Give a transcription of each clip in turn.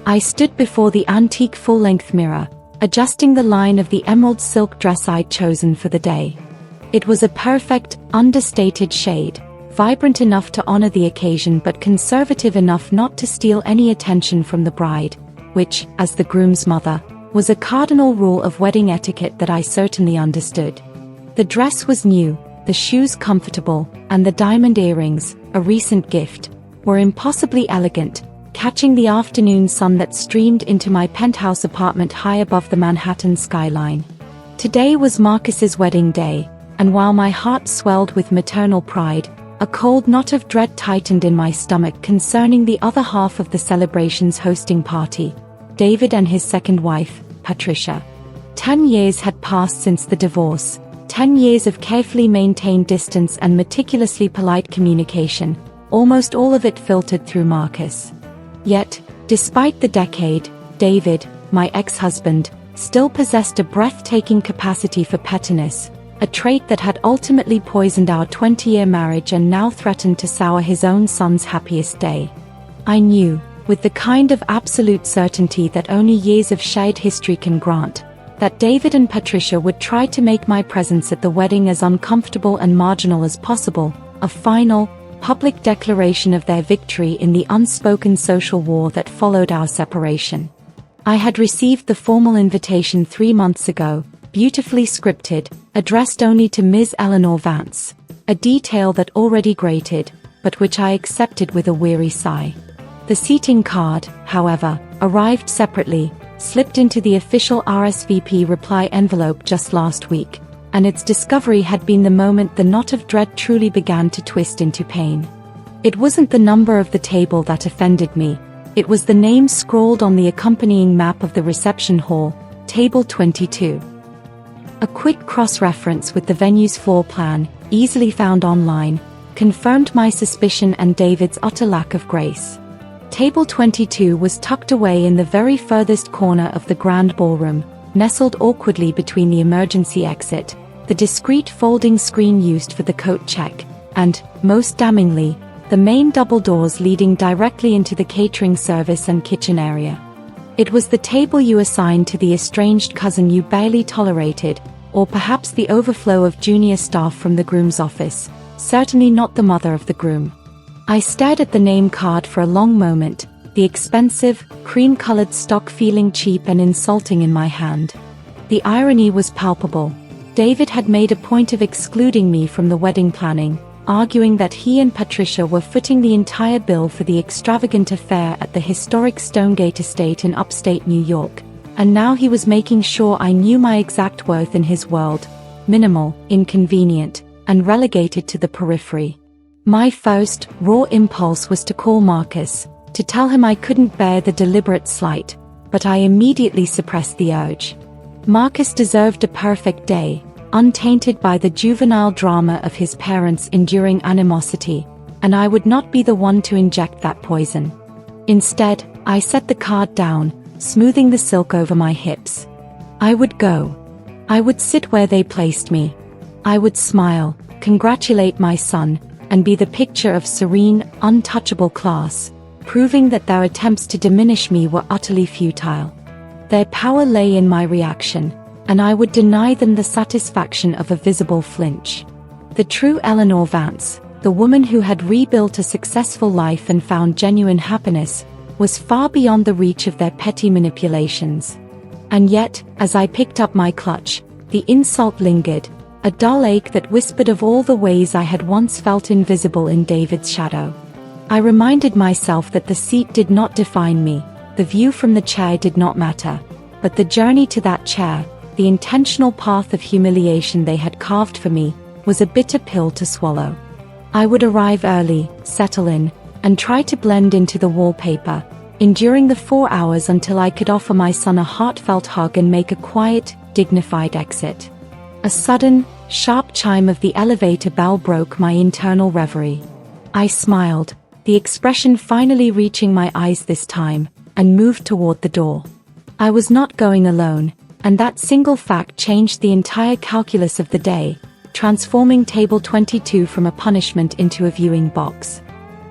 I stood before the antique full-length mirror, adjusting the line of the emerald silk dress I'd chosen for the day. It was a perfect, understated shade, vibrant enough to honor the occasion but conservative enough not to steal any attention from the bride, which, as the groom's mother, was a cardinal rule of wedding etiquette that I certainly understood. The dress was new, the shoes comfortable, and the diamond earrings, a recent gift, were impossibly elegant, catching the afternoon sun that streamed into my penthouse apartment high above the Manhattan skyline. Today was Marcus's wedding day, and while my heart swelled with maternal pride, a cold knot of dread tightened in my stomach concerning the other half of the celebration's hosting party, David and his second wife, Patricia. 10 years had passed since the divorce, 10 years of carefully maintained distance and meticulously polite communication, almost all of it filtered through Marcus. Yet, despite the decade, David, my ex-husband, still possessed a breathtaking capacity for pettiness, a trait that had ultimately poisoned our 20-year marriage and now threatened to sour his own son's happiest day. I knew, with the kind of absolute certainty that only years of shared history can grant, that David and Patricia would try to make my presence at the wedding as uncomfortable and marginal as possible, a final, public declaration of their victory in the unspoken social war that followed our separation. I had received the formal invitation 3 months ago, beautifully scripted, addressed only to Ms. Eleanor Vance, a detail that already grated, but which I accepted with a weary sigh. The seating card, however, arrived separately, slipped into the official RSVP reply envelope just last week, and its discovery had been the moment the knot of dread truly began to twist into pain. It wasn't the number of the table that offended me, it was the name scrawled on the accompanying map of the reception hall, Table 22. A quick cross-reference with the venue's floor plan, easily found online, confirmed my suspicion and David's utter lack of grace. Table 22 was tucked away in the very furthest corner of the grand ballroom, nestled awkwardly between the emergency exit, the discreet folding screen used for the coat check, and, most damningly, the main double doors leading directly into the catering service and kitchen area. It was the table you assigned to the estranged cousin you barely tolerated, or perhaps the overflow of junior staff from the groom's office, certainly not the mother of the groom. I stared at the name card for a long moment, the expensive, cream-colored stock feeling cheap and insulting in my hand. The irony was palpable. David had made a point of excluding me from the wedding planning, arguing that he and Patricia were footing the entire bill for the extravagant affair at the historic Stonegate estate in upstate New York, and now he was making sure I knew my exact worth in his world, minimal, inconvenient, and relegated to the periphery. My first, raw impulse was to call Marcus, to tell him I couldn't bear the deliberate slight, but I immediately suppressed the urge. Marcus deserved a perfect day, untainted by the juvenile drama of his parents' enduring animosity, and I would not be the one to inject that poison. Instead, I set the card down, smoothing the silk over my hips. I would go. I would sit where they placed me. I would smile, congratulate my son, and be the picture of serene, untouchable class, proving that their attempts to diminish me were utterly futile. Their power lay in my reaction, and I would deny them the satisfaction of a visible flinch. The true Eleanor Vance, the woman who had rebuilt a successful life and found genuine happiness, was far beyond the reach of their petty manipulations. And yet, as I picked up my clutch, the insult lingered, a dull ache that whispered of all the ways I had once felt invisible in David's shadow. I reminded myself that the seat did not define me, the view from the chair did not matter, but the journey to that chair, the intentional path of humiliation they had carved for me, was a bitter pill to swallow. I would arrive early, settle in, and try to blend into the wallpaper, enduring the 4 hours until I could offer my son a heartfelt hug and make a quiet, dignified exit. A sudden, sharp chime of the elevator bell broke my internal reverie. I smiled, the expression finally reaching my eyes this time, and moved toward the door. I was not going alone, and that single fact changed the entire calculus of the day, transforming Table 22 from a punishment into a viewing box.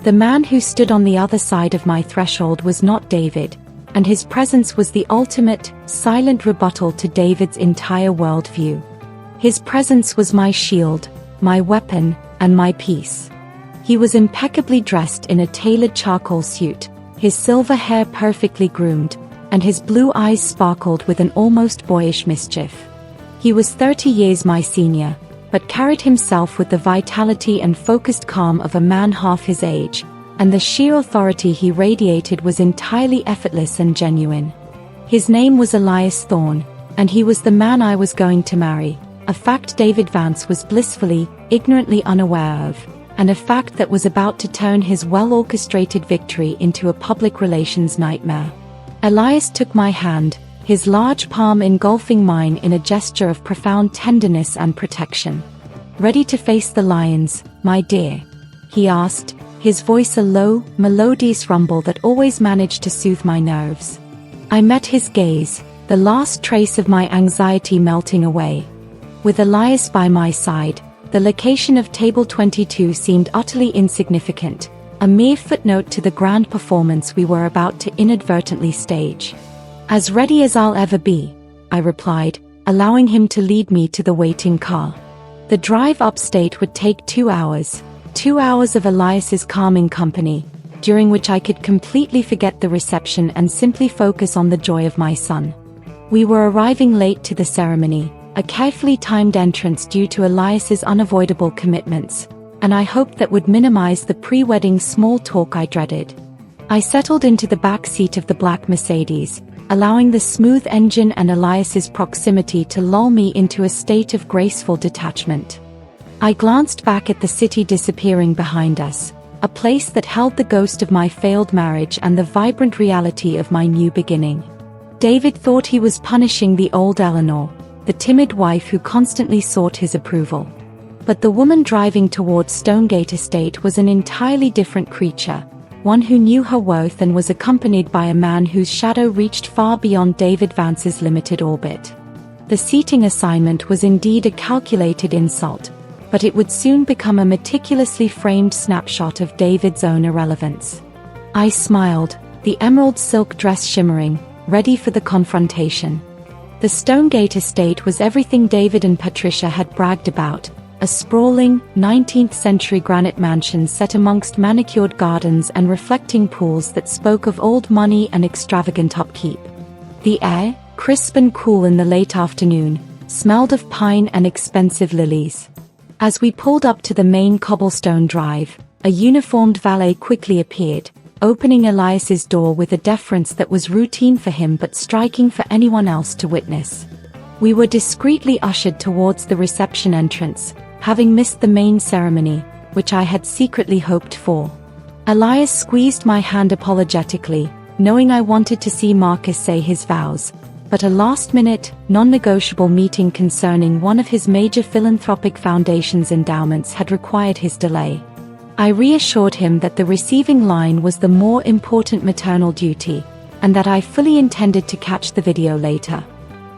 The man who stood on the other side of my threshold was not David. and his presence was the ultimate, silent rebuttal to David's entire worldview. His presence was my shield, my weapon, and my peace. He was impeccably dressed in a tailored charcoal suit, his silver hair perfectly groomed, and his blue eyes sparkled with an almost boyish mischief. He was 30 years my senior, but carried himself with the vitality and focused calm of a man half his age, and the sheer authority he radiated was entirely effortless and genuine. His name was Elias Thorne, and he was the man I was going to marry, a fact David Vance was blissfully, ignorantly unaware of, and a fact that was about to turn his well-orchestrated victory into a public relations nightmare. Elias took my hand, his large palm engulfing mine in a gesture of profound tenderness and protection. "Ready to face the lions, my dear?" he asked, his voice a low, melodious rumble that always managed to soothe my nerves. I met his gaze, the last trace of my anxiety melting away. With Elias by my side, the location of Table 22 seemed utterly insignificant, a mere footnote to the grand performance we were about to inadvertently stage. "As ready as I'll ever be," I replied, allowing him to lead me to the waiting car. The drive upstate would take 2 hours, 2 hours of Elias's calming company, during which I could completely forget the reception and simply focus on the joy of my son. We were arriving late to the ceremony, a carefully timed entrance due to Elias's unavoidable commitments, and I hoped that would minimize the pre-wedding small talk I dreaded. I settled into the back seat of the black Mercedes, allowing the smooth engine and Elias's proximity to lull me into a state of graceful detachment. I glanced back at the city disappearing behind us, a place that held the ghost of my failed marriage and the vibrant reality of my new beginning. David thought he was punishing the old Eleanor, the timid wife who constantly sought his approval. But the woman driving towards Stonegate Estate was an entirely different creature, one who knew her worth and was accompanied by a man whose shadow reached far beyond David Vance's limited orbit. The seating assignment was indeed a calculated insult, but it would soon become a meticulously framed snapshot of David's own irrelevance. I smiled, the emerald silk dress shimmering, ready for the confrontation. The Stonegate Estate was everything David and Patricia had bragged about, a sprawling, 19th-century granite mansion set amongst manicured gardens and reflecting pools that spoke of old money and extravagant upkeep. The air, crisp and cool in the late afternoon, smelled of pine and expensive lilies. As we pulled up to the main cobblestone drive, a uniformed valet quickly appeared, opening Elias's door with a deference that was routine for him but striking for anyone else to witness. We were discreetly ushered towards the reception entrance, having missed the main ceremony, which I had secretly hoped for. Elias squeezed my hand apologetically, knowing I wanted to see Marcus say his vows, but a last-minute, non-negotiable meeting concerning one of his major philanthropic foundation's endowments had required his delay. I reassured him that the receiving line was the more important maternal duty, and that I fully intended to catch the video later.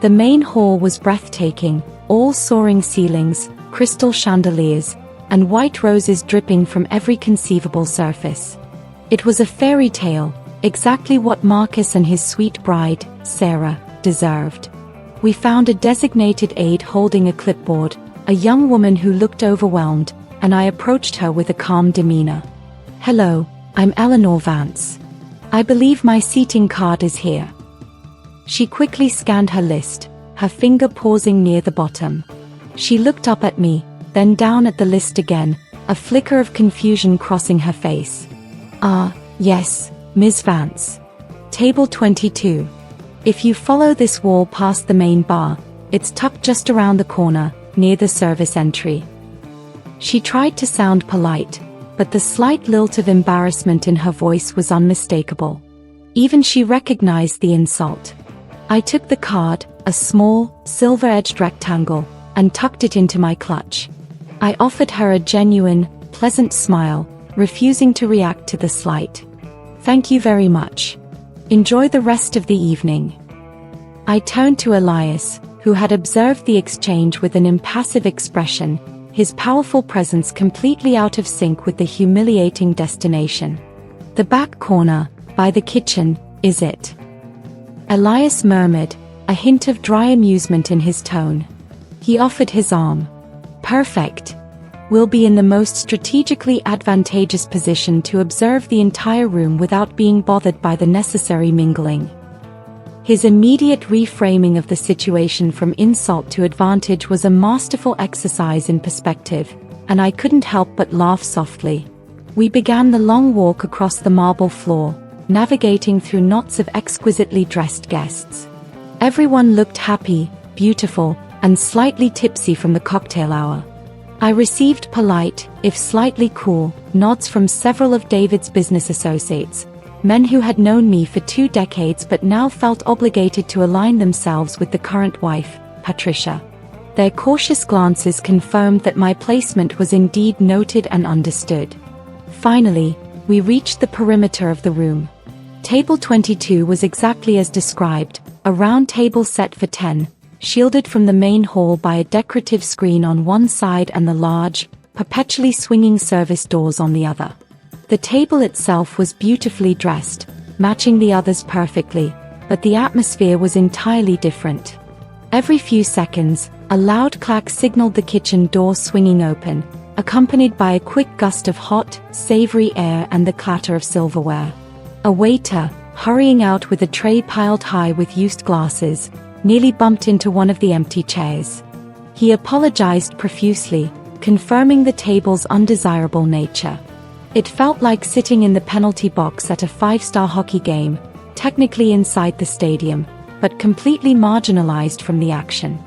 The main hall was breathtaking, all soaring ceilings, crystal chandeliers, and white roses dripping from every conceivable surface. It was a fairy tale, exactly what Marcus and his sweet bride, Sarah, deserved. We found a designated aide holding a clipboard, a young woman who looked overwhelmed, and I approached her with a calm demeanor. "Hello, I'm Eleanor Vance. I believe my seating card is here." She quickly scanned her list, her finger pausing near the bottom. She looked up at me, then down at the list again, a flicker of confusion crossing her face. "Ah, yes, Ms. Vance. Table 22. If you follow this wall past the main bar, it's tucked just around the corner, near the service entry." She tried to sound polite, but the slight lilt of embarrassment in her voice was unmistakable. Even she recognized the insult. I took the card, a small, silver-edged rectangle, and tucked it into my clutch. I offered her a genuine, pleasant smile, refusing to react to the slight. "Thank you very much. Enjoy the rest of the evening." I turned to Elias, who had observed the exchange with an impassive expression, his powerful presence completely out of sync with the humiliating destination. "The back corner, by the kitchen, is it?" Elias murmured, a hint of dry amusement in his tone. He offered his arm. Perfect. We'll be in the most strategically advantageous position to observe the entire room without being bothered by the necessary mingling. His immediate reframing of the situation from insult to advantage was a masterful exercise in perspective, and I couldn't help but laugh softly. We began the long walk across the marble floor, navigating through knots of exquisitely dressed guests. Everyone looked happy, beautiful, and slightly tipsy from the cocktail hour. I received polite, if slightly cool, nods from several of David's business associates, men who had known me for 2 decades but now felt obligated to align themselves with the current wife, Patricia. Their cautious glances confirmed that my placement was indeed noted and understood. Finally, we reached the perimeter of the room. Table 22 was exactly as described, a round table set for 10, shielded from the main hall by a decorative screen on one side and the large, perpetually swinging service doors on the other. The table itself was beautifully dressed, matching the others perfectly, but the atmosphere was entirely different. Every few seconds, a loud clack signaled the kitchen door swinging open, accompanied by a quick gust of hot, savory air and the clatter of silverware. A waiter, hurrying out with a tray piled high with used glasses, nearly bumped into one of the empty chairs. He apologized profusely, confirming the table's undesirable nature. It felt like sitting in the penalty box at a 5-star hockey game, technically inside the stadium, but completely marginalized from the action.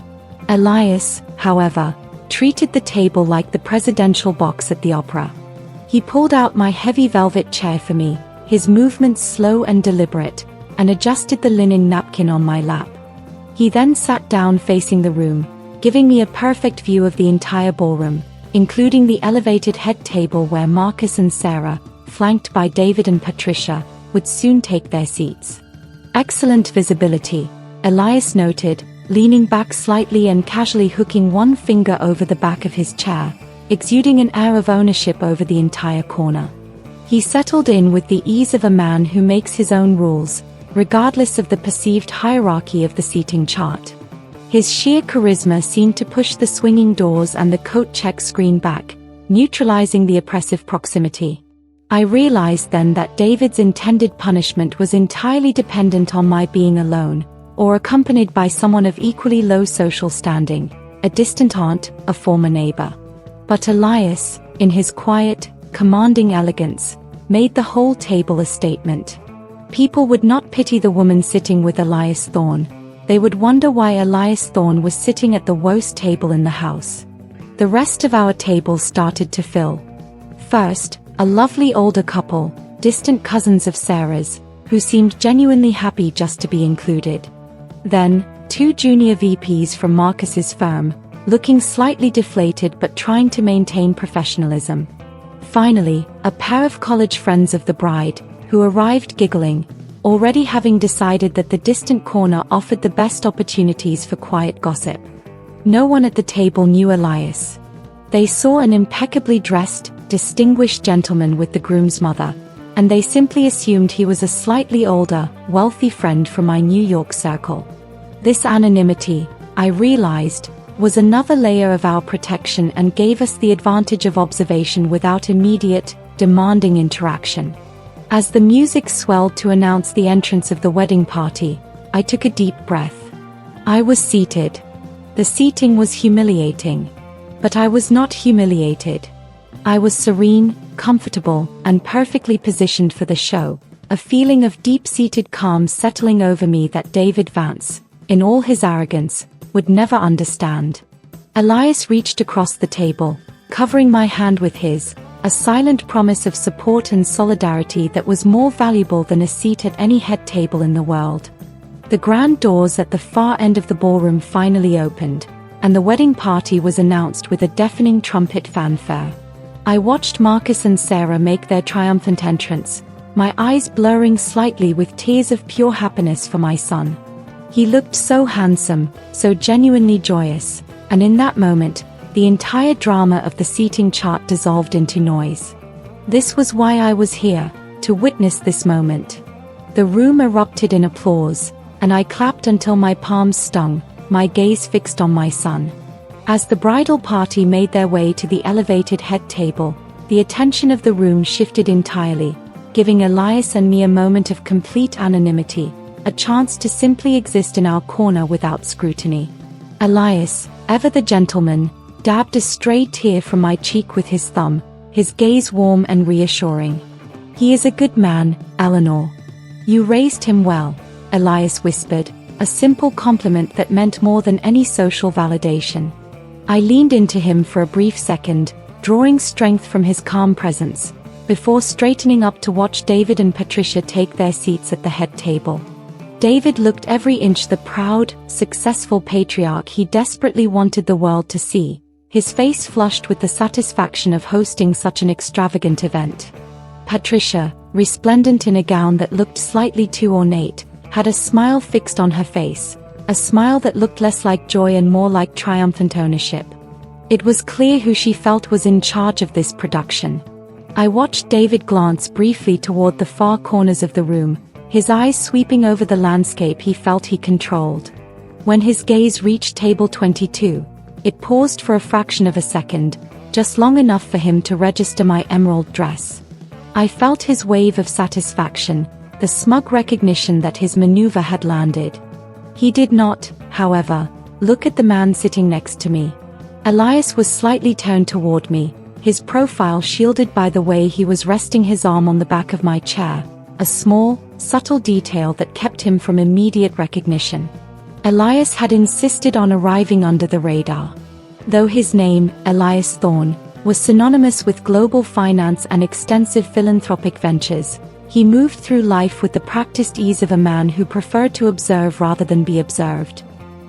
Elias, however, treated the table like the presidential box at the opera. He pulled out my heavy velvet chair for me, his movements slow and deliberate, and adjusted the linen napkin on my lap. He then sat down facing the room, giving me a perfect view of the entire ballroom, including the elevated head table where Marcus and Sarah, flanked by David and Patricia, would soon take their seats. Excellent visibility, Elias noted, leaning back slightly and casually hooking one finger over the back of his chair, exuding an air of ownership over the entire corner. He settled in with the ease of a man who makes his own rules, regardless of the perceived hierarchy of the seating chart. His sheer charisma seemed to push the swinging doors and the coat check screen back, neutralizing the oppressive proximity. I realized then that David's intended punishment was entirely dependent on my being alone, or accompanied by someone of equally low social standing, a distant aunt, a former neighbor. But Elias, in his quiet, commanding elegance, made the whole table a statement. People would not pity the woman sitting with Elias Thorne. They would wonder why Elias Thorne was sitting at the worst table in the house. The rest of our table started to fill. First, a lovely older couple, distant cousins of Sarah's, who seemed genuinely happy just to be included. Then, 2 junior VPs from Marcus's firm, looking slightly deflated but trying to maintain professionalism. Finally, a pair of college friends of the bride, who arrived giggling, already having decided that the distant corner offered the best opportunities for quiet gossip. No one at the table knew Elias. They saw an impeccably dressed, distinguished gentleman with the groom's mother, and they simply assumed he was a slightly older, wealthy friend from my New York circle. This anonymity, I realized, was another layer of our protection and gave us the advantage of observation without immediate, demanding interaction. As the music swelled to announce the entrance of the wedding party, I took a deep breath. I was seated. The seating was humiliating. But I was not humiliated. I was serene, comfortable, and perfectly positioned for the show, a feeling of deep-seated calm settling over me that David Vance, in all his arrogance, would never understand. Elias reached across the table, covering my hand with his, a silent promise of support and solidarity that was more valuable than a seat at any head table in the world. The grand doors at the far end of the ballroom finally opened, and the wedding party was announced with a deafening trumpet fanfare. I watched Marcus and Sarah make their triumphant entrance, my eyes blurring slightly with tears of pure happiness for my son. He looked so handsome, so genuinely joyous, and in that moment, the entire drama of the seating chart dissolved into noise. This was why I was here, to witness this moment. The room erupted in applause, and I clapped until my palms stung, my gaze fixed on my son. As the bridal party made their way to the elevated head table, the attention of the room shifted entirely, giving Elias and me a moment of complete anonymity, a chance to simply exist in our corner without scrutiny. Elias, ever the gentleman, dabbed a stray tear from my cheek with his thumb, his gaze warm and reassuring. "He is a good man, Eleanor. You raised him well," Elias whispered, a simple compliment that meant more than any social validation. I leaned into him for a brief second, drawing strength from his calm presence, before straightening up to watch David and Patricia take their seats at the head table. David looked every inch the proud, successful patriarch he desperately wanted the world to see, his face flushed with the satisfaction of hosting such an extravagant event. Patricia, resplendent in a gown that looked slightly too ornate, had a smile fixed on her face, a smile that looked less like joy and more like triumphant ownership. It was clear who she felt was in charge of this production. I watched David glance briefly toward the far corners of the room, his eyes sweeping over the landscape he felt he controlled. When his gaze reached table 22, it paused for a fraction of a second, just long enough for him to register my emerald dress. I felt his wave of satisfaction, the smug recognition that his maneuver had landed. He did not, however, look at the man sitting next to me. Elias was slightly turned toward me, his profile shielded by the way he was resting his arm on the back of my chair, a small, subtle detail that kept him from immediate recognition. Elias had insisted on arriving under the radar. Though his name, Elias Thorne, was synonymous with global finance and extensive philanthropic ventures, he moved through life with the practiced ease of a man who preferred to observe rather than be observed.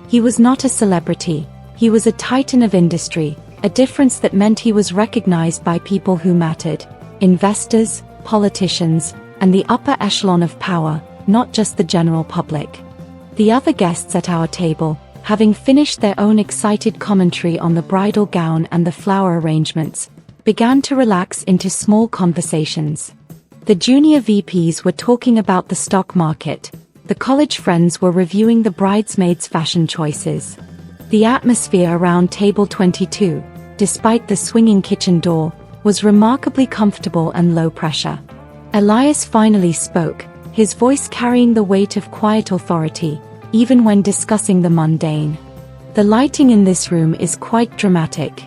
He was not a celebrity, he was a titan of industry, a difference that meant he was recognized by people who mattered: investors, politicians, and the upper echelon of power, not just the general public. The other guests at our table, having finished their own excited commentary on the bridal gown and the flower arrangements, began to relax into small conversations. The junior VPs were talking about the stock market, the college friends were reviewing the bridesmaids' fashion choices. The atmosphere around table 22, despite the swinging kitchen door, was remarkably comfortable and low pressure. Elias finally spoke, his voice carrying the weight of quiet authority, even when discussing the mundane. "The lighting in this room is quite dramatic.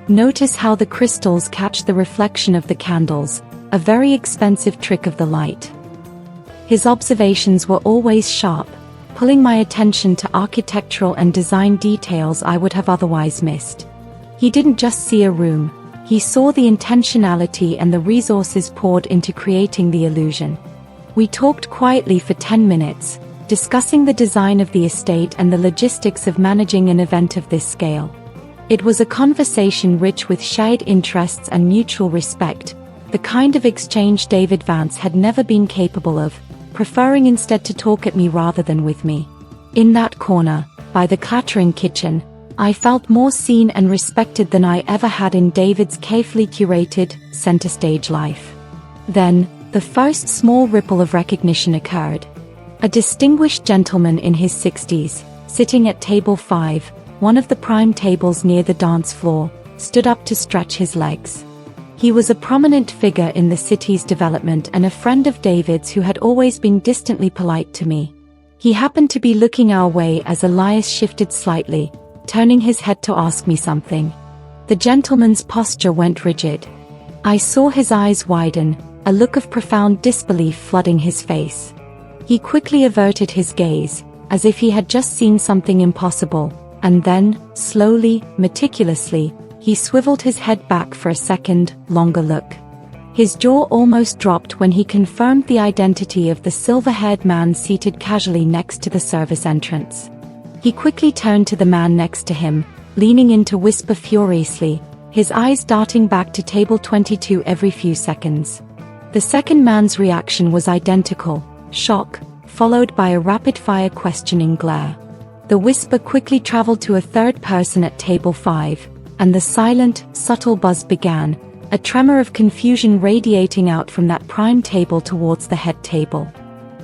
Notice how the crystals catch the reflection of the candles, a very expensive trick of the light." His observations were always sharp, pulling my attention to architectural and design details I would have otherwise missed. He didn't just see a room, he saw the intentionality and the resources poured into creating the illusion. We talked quietly for 10 minutes, discussing the design of the estate and the logistics of managing an event of this scale. It was a conversation rich with shared interests and mutual respect, the kind of exchange David Vance had never been capable of, preferring instead to talk at me rather than with me. In that corner, by the clattering kitchen, I felt more seen and respected than I ever had in David's carefully curated, center-stage life. Then, the first small ripple of recognition occurred. A distinguished gentleman in his 60s, sitting at table 5, one of the prime tables near the dance floor, stood up to stretch his legs. He was a prominent figure in the city's development and a friend of David's who had always been distantly polite to me. He happened to be looking our way as Elias shifted slightly, turning his head to ask me something. The gentleman's posture went rigid. I saw his eyes widen, a look of profound disbelief flooding his face. He quickly averted his gaze, as if he had just seen something impossible, and then, slowly, meticulously, he swiveled his head back for a second, longer look. His jaw almost dropped when he confirmed the identity of the silver-haired man seated casually next to the service entrance. He quickly turned to the man next to him, leaning in to whisper furiously, his eyes darting back to table 22 every few seconds. The second man's reaction was identical, shock, followed by a rapid-fire questioning glare. The whisper quickly traveled to a third person at table 5, and the silent, subtle buzz began, a tremor of confusion radiating out from that prime table towards the head table.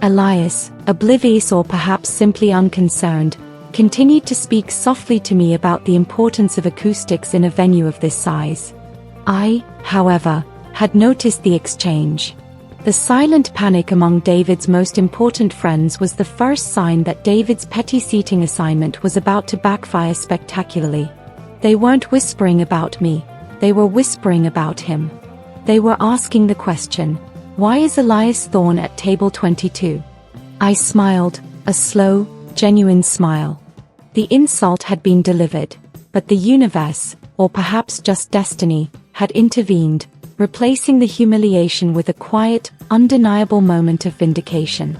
Elias, oblivious or perhaps simply unconcerned, continued to speak softly to me about the importance of acoustics in a venue of this size. I, however, had noticed the exchange. The silent panic among David's most important friends was the first sign that David's petty seating assignment was about to backfire spectacularly. They weren't whispering about me, they were whispering about him. They were asking the question, "Why is Elias Thorne at table 22? I smiled, a slow, genuine smile. The insult had been delivered, but the universe, or perhaps just destiny, had intervened, replacing the humiliation with a quiet, undeniable moment of vindication.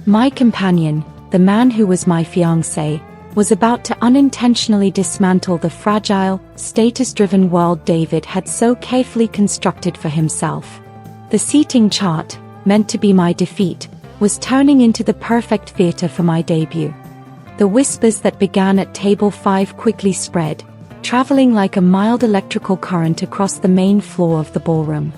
My companion, the man who was my fiancé, was about to unintentionally dismantle the fragile, status-driven world David had so carefully constructed for himself. The seating chart, meant to be my defeat, was turning into the perfect theater for my debut. The whispers that began at table 5 quickly spread, traveling like a mild electrical current across the main floor of the ballroom.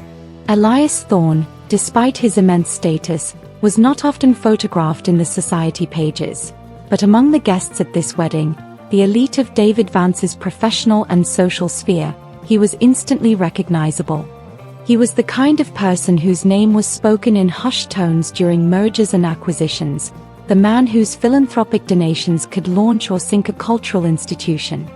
Elias Thorne, despite his immense status, was not often photographed in the society pages, but among the guests at this wedding, the elite of David Vance's professional and social sphere, he was instantly recognizable. He was the kind of person whose name was spoken in hushed tones during mergers and acquisitions, the man whose philanthropic donations could launch or sink a cultural institution.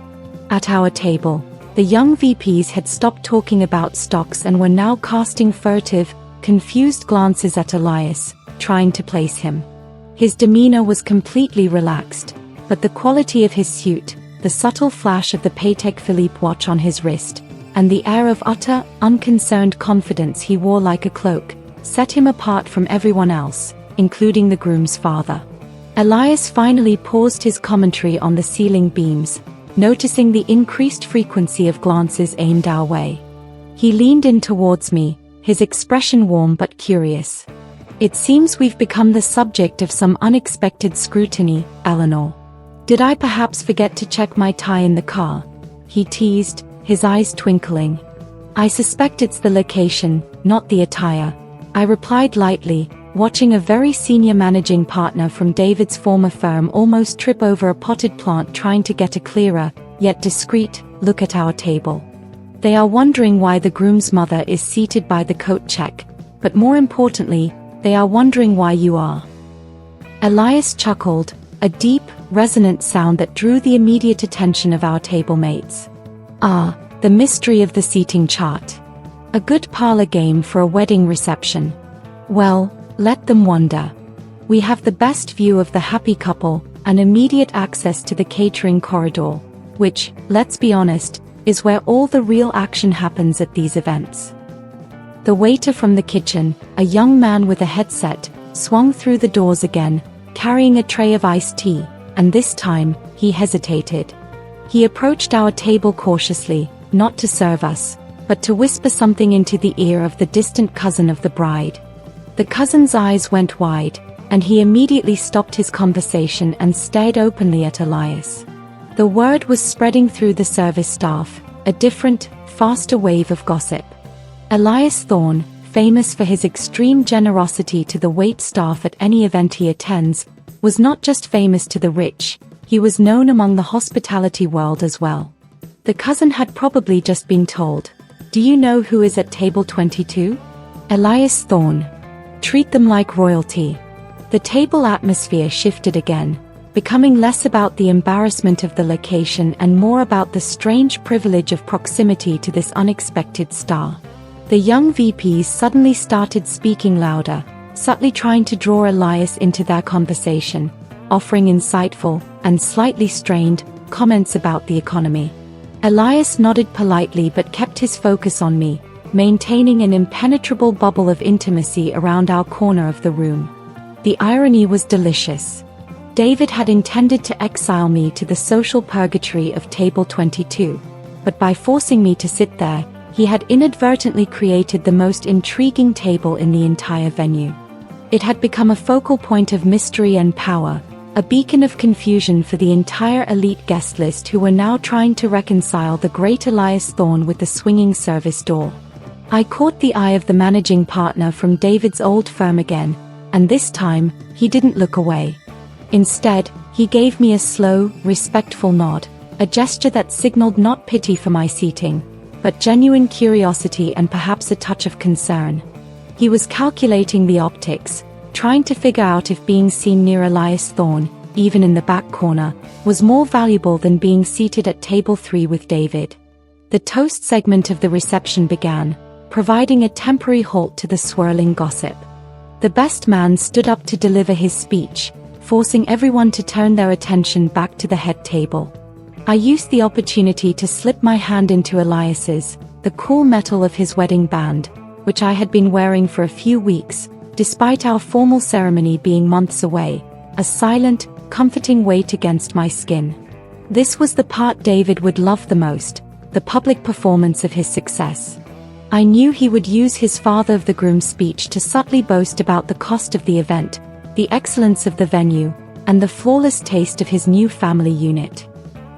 At our table, the young VPs had stopped talking about stocks and were now casting furtive, confused glances at Elias, trying to place him. His demeanor was completely relaxed, but the quality of his suit, the subtle flash of the Patek Philippe watch on his wrist, and the air of utter, unconcerned confidence he wore like a cloak, set him apart from everyone else, including the groom's father. Elias finally paused his commentary on the ceiling beams, noticing the increased frequency of glances aimed our way. He leaned in towards me, his expression warm but curious. "It seems we've become the subject of some unexpected scrutiny, Eleanor. Did I perhaps forget to check my tie in the car?" he teased, his eyes twinkling. "I suspect it's the location, not the attire," I replied lightly, watching a very senior managing partner from David's former firm almost trip over a potted plant trying to get a clearer, yet discreet, look at our table. They are wondering why the groom's mother is seated by the coat check, but more importantly, they are wondering why you are. Elias chuckled, a deep, resonant sound that drew the immediate attention of our table mates. "Ah, the mystery of the seating chart. A good parlor game for a wedding reception. Well, let them wonder. We have the best view of the happy couple, and immediate access to the catering corridor, which, let's be honest, is where all the real action happens at these events." The waiter from the kitchen, a young man with a headset, swung through the doors again, carrying a tray of iced tea, and this time, he hesitated. He approached our table cautiously, not to serve us, but to whisper something into the ear of the distant cousin of the bride. The cousin's eyes went wide, and he immediately stopped his conversation and stared openly at Elias. The word was spreading through the service staff, a different, faster wave of gossip. Elias Thorne, famous for his extreme generosity to the wait staff at any event he attends, was not just famous to the rich, he was known among the hospitality world as well. The cousin had probably just been told, "Do you know who is at table 22? Elias Thorne. Treat them like royalty." The table atmosphere shifted again, becoming less about the embarrassment of the location and more about the strange privilege of proximity to this unexpected star. The young VPs suddenly started speaking louder, subtly trying to draw Elias into their conversation, offering insightful, and slightly strained, comments about the economy. Elias nodded politely but kept his focus on me, maintaining an impenetrable bubble of intimacy around our corner of the room. The irony was delicious. David had intended to exile me to the social purgatory of table 22, but by forcing me to sit there, he had inadvertently created the most intriguing table in the entire venue. It had become a focal point of mystery and power, a beacon of confusion for the entire elite guest list who were now trying to reconcile the great Elias Thorne with the swinging service door. I caught the eye of the managing partner from David's old firm again, and this time, he didn't look away. Instead, he gave me a slow, respectful nod, a gesture that signaled not pity for my seating, but genuine curiosity and perhaps a touch of concern. He was calculating the optics, trying to figure out if being seen near Elias Thorne, even in the back corner, was more valuable than being seated at table 3 with David. The toast segment of the reception began, providing a temporary halt to the swirling gossip. The best man stood up to deliver his speech, forcing everyone to turn their attention back to the head table. I used the opportunity to slip my hand into Elias's, the cool metal of his wedding band, which I had been wearing for a few weeks, despite our formal ceremony being months away, a silent, comforting weight against my skin. This was the part David would love the most, the public performance of his success. I knew he would use his father of the groom speech to subtly boast about the cost of the event, the excellence of the venue, and the flawless taste of his new family unit.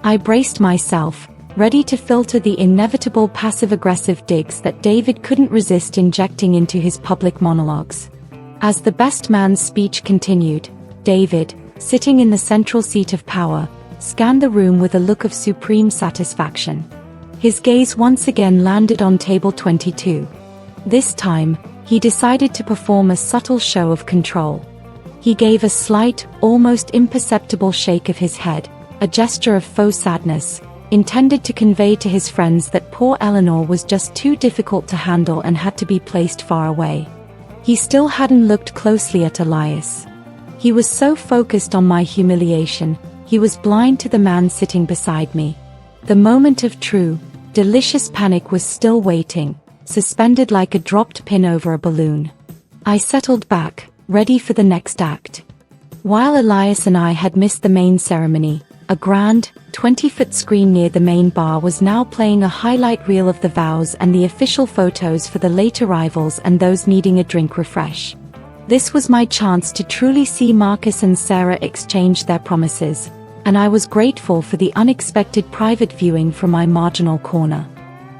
I braced myself, ready to filter the inevitable passive-aggressive digs that David couldn't resist injecting into his public monologues. As the best man's speech continued, David, sitting in the central seat of power, scanned the room with a look of supreme satisfaction. His gaze once again landed on table 22. This time, he decided to perform a subtle show of control. He gave a slight, almost imperceptible shake of his head, a gesture of faux sadness, intended to convey to his friends that poor Eleanor was just too difficult to handle and had to be placed far away. He still hadn't looked closely at Elias. He was so focused on my humiliation, he was blind to the man sitting beside me. The moment of true, delicious panic was still waiting, suspended like a dropped pin over a balloon. I settled back, ready for the next act. While Elias and I had missed the main ceremony, a grand, 20-foot screen near the main bar was now playing a highlight reel of the vows and the official photos for the late arrivals and those needing a drink refresh. This was my chance to truly see Marcus and Sarah exchange their promises, and I was grateful for the unexpected private viewing from my marginal corner.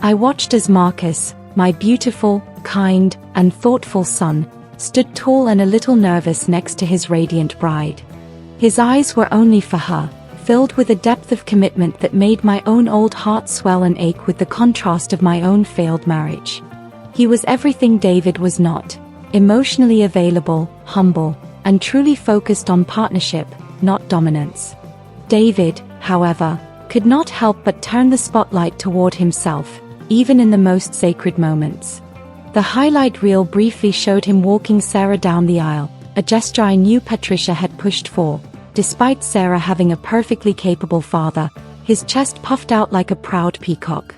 I watched as Marcus, my beautiful, kind, and thoughtful son, stood tall and a little nervous next to his radiant bride. His eyes were only for her, filled with a depth of commitment that made my own old heart swell and ache with the contrast of my own failed marriage. He was everything David was not, emotionally available, humble, and truly focused on partnership, not dominance. David, however, could not help but turn the spotlight toward himself, even in the most sacred moments. The highlight reel briefly showed him walking Sarah down the aisle, a gesture I knew Patricia had pushed for. Despite Sarah having a perfectly capable father, his chest puffed out like a proud peacock.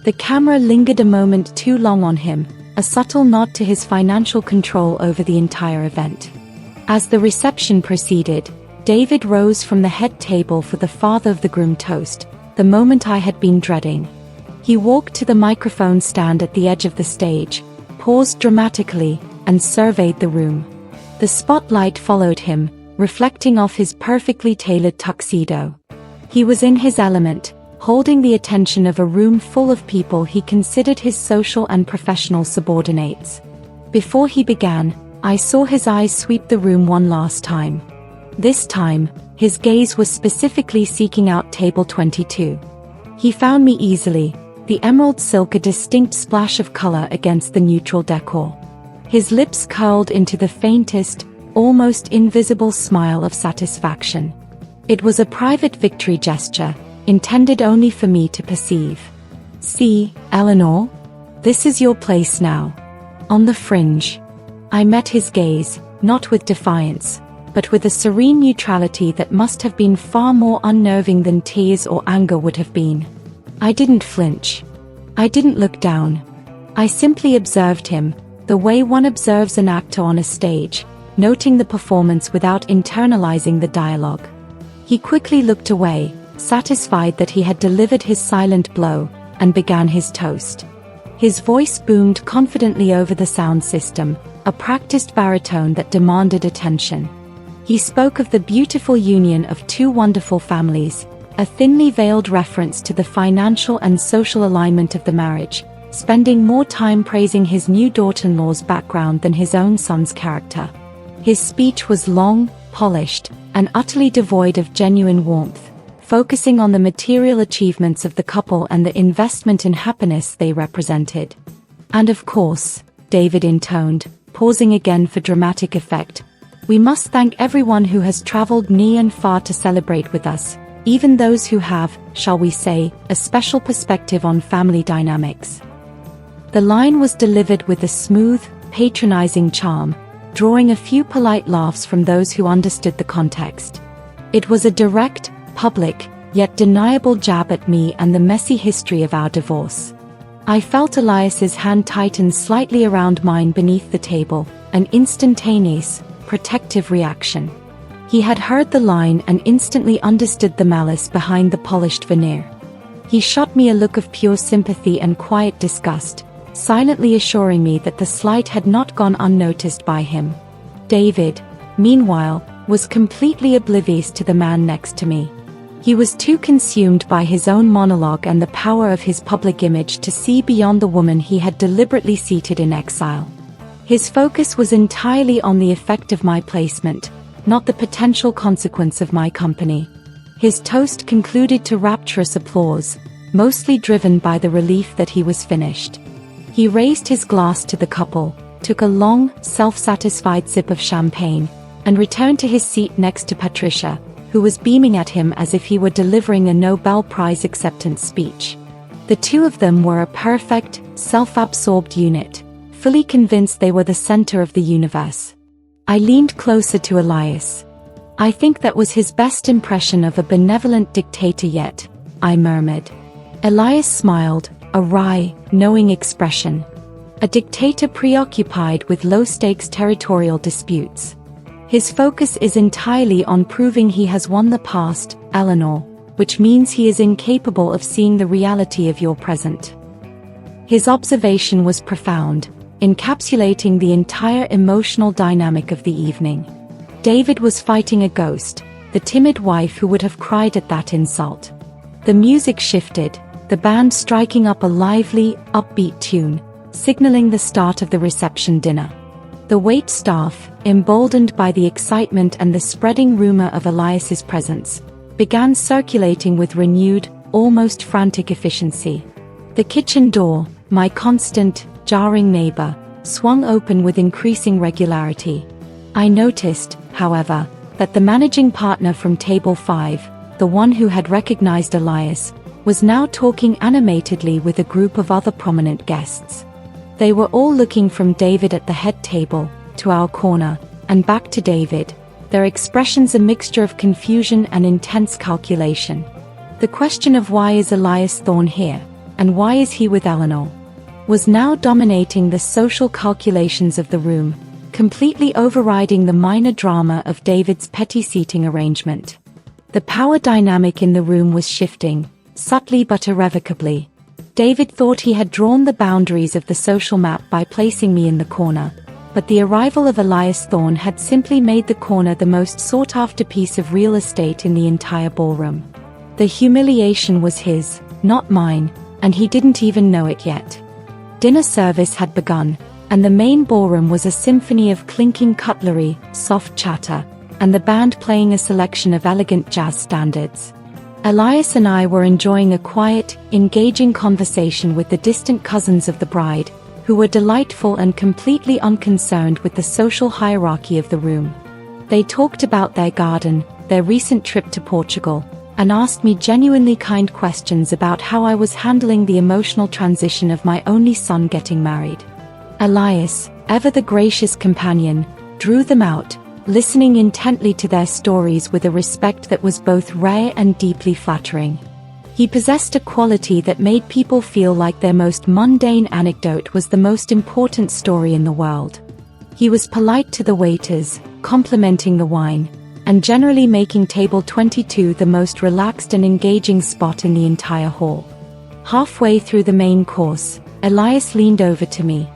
The camera lingered a moment too long on him, a subtle nod to his financial control over the entire event. As the reception proceeded, David rose from the head table for the father of the groom toast, the moment I had been dreading. He walked to the microphone stand at the edge of the stage, paused dramatically, and surveyed the room. The spotlight followed him, reflecting off his perfectly tailored tuxedo. He was in his element, holding the attention of a room full of people he considered his social and professional subordinates. Before he began, I saw his eyes sweep the room one last time. This time, his gaze was specifically seeking out table 22. He found me easily, the emerald silk a distinct splash of color against the neutral decor. His lips curled into the faintest, almost invisible smile of satisfaction. It was a private victory gesture, intended only for me to perceive. "See, Eleanor? This is your place now. On the fringe." I met his gaze, not with defiance, but with a serene neutrality that must have been far more unnerving than tears or anger would have been. I didn't flinch. I didn't look down. I simply observed him, the way one observes an actor on a stage, noting the performance without internalizing the dialogue. He quickly looked away, satisfied that he had delivered his silent blow, and began his toast. His voice boomed confidently over the sound system, a practiced baritone that demanded attention. He spoke of the beautiful union of two wonderful families, a thinly veiled reference to the financial and social alignment of the marriage, spending more time praising his new daughter-in-law's background than his own son's character. His speech was long, polished, and utterly devoid of genuine warmth, focusing on the material achievements of the couple and the investment in happiness they represented. And of course, David intoned, pausing again for dramatic effect, "We must thank everyone who has traveled near and far to celebrate with us, even those who have, shall we say, a special perspective on family dynamics." The line was delivered with a smooth, patronizing charm, drawing a few polite laughs from those who understood the context. It was a direct, public, yet deniable jab at me and the messy history of our divorce. I felt Elias's hand tighten slightly around mine beneath the table, an instantaneous, protective reaction. He had heard the line and instantly understood the malice behind the polished veneer. He shot me a look of pure sympathy and quiet disgust, silently assuring me that the slight had not gone unnoticed by him. David, meanwhile, was completely oblivious to the man next to me. He was too consumed by his own monologue and the power of his public image to see beyond the woman he had deliberately seated in exile. His focus was entirely on the effect of my placement, not the potential consequence of my company. His toast concluded to rapturous applause, mostly driven by the relief that he was finished. He raised his glass to the couple, took a long, self-satisfied sip of champagne, and returned to his seat next to Patricia, who was beaming at him as if he were delivering a Nobel Prize acceptance speech. The two of them were a perfect, self-absorbed unit, fully convinced they were the center of the universe. I leaned closer to Elias. "I think that was his best impression of a benevolent dictator yet," I murmured. Elias smiled, a wry, knowing expression. A dictator preoccupied with low-stakes territorial disputes. His focus is entirely on proving he has won the past, Eleanor, which means he is incapable of seeing the reality of your present. His observation was profound, encapsulating the entire emotional dynamic of the evening. David was fighting a ghost, the timid wife who would have cried at that insult. The music shifted, the band striking up a lively, upbeat tune, signaling the start of the reception dinner. The wait staff, emboldened by the excitement and the spreading rumor of Elias's presence, began circulating with renewed, almost frantic efficiency. The kitchen door, my constant, jarring neighbor, swung open with increasing regularity. I noticed, however, that the managing partner from Table 5, the one who had recognized Elias, was now talking animatedly with a group of other prominent guests. They were all looking from David at the head table, to our corner, and back to David, their expressions a mixture of confusion and intense calculation. The question of why is Elias Thorne here, and why is he with Eleanor, was now dominating the social calculations of the room, completely overriding the minor drama of David's petty seating arrangement. The power dynamic in the room was shifting, subtly but irrevocably. David thought he had drawn the boundaries of the social map by placing me in the corner, but the arrival of Elias Thorne had simply made the corner the most sought-after piece of real estate in the entire ballroom. The humiliation was his, not mine, and he didn't even know it yet. Dinner service had begun, and the main ballroom was a symphony of clinking cutlery, soft chatter, and the band playing a selection of elegant jazz standards. Elias and I were enjoying a quiet, engaging conversation with the distant cousins of the bride, who were delightful and completely unconcerned with the social hierarchy of the room. They talked about their garden, their recent trip to Portugal, and asked me genuinely kind questions about how I was handling the emotional transition of my only son getting married. Elias, ever the gracious companion, drew them out, listening intently to their stories with a respect that was both rare and deeply flattering. He possessed a quality that made people feel like their most mundane anecdote was the most important story in the world. He was polite to the waiters, complimenting the wine, and generally making table 22 the most relaxed and engaging spot in the entire hall. Halfway through the main course, Elias leaned over to me.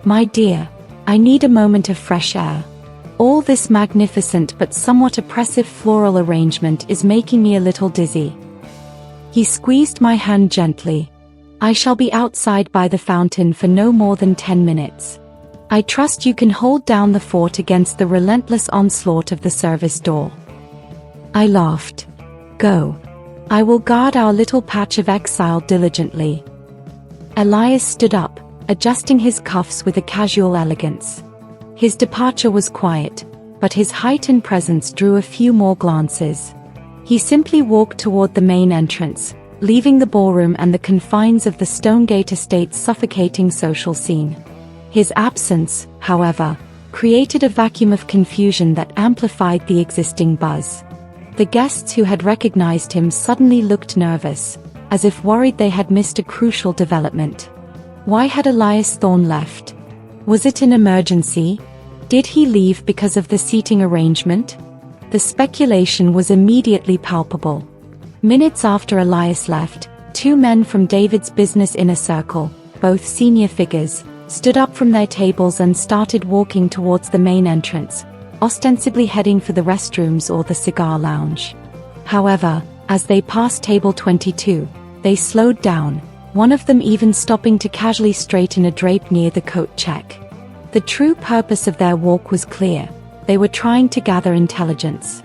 "My dear, I need a moment of fresh air. All this magnificent but somewhat oppressive floral arrangement is making me a little dizzy." He squeezed my hand gently. "I shall be outside by the fountain for no more than 10 minutes. I trust you can hold down the fort against the relentless onslaught of the service door." I laughed. "Go. I will guard our little patch of exile diligently." Elias stood up, adjusting his cuffs with a casual elegance. His departure was quiet, but his heightened presence drew a few more glances. He simply walked toward the main entrance, leaving the ballroom and the confines of the Stonegate Estate's suffocating social scene. His absence, however, created a vacuum of confusion that amplified the existing buzz. The guests who had recognized him suddenly looked nervous, as if worried they had missed a crucial development. Why had Elias Thorne left? Was it an emergency? Did he leave because of the seating arrangement? The speculation was immediately palpable. Minutes after Elias left, two men from David's business inner circle, both senior figures, stood up from their tables and started walking towards the main entrance, ostensibly heading for the restrooms or the cigar lounge. However, as they passed table 22, they slowed down, one of them even stopping to casually straighten a drape near the coat check. The true purpose of their walk was clear. They were trying to gather intelligence.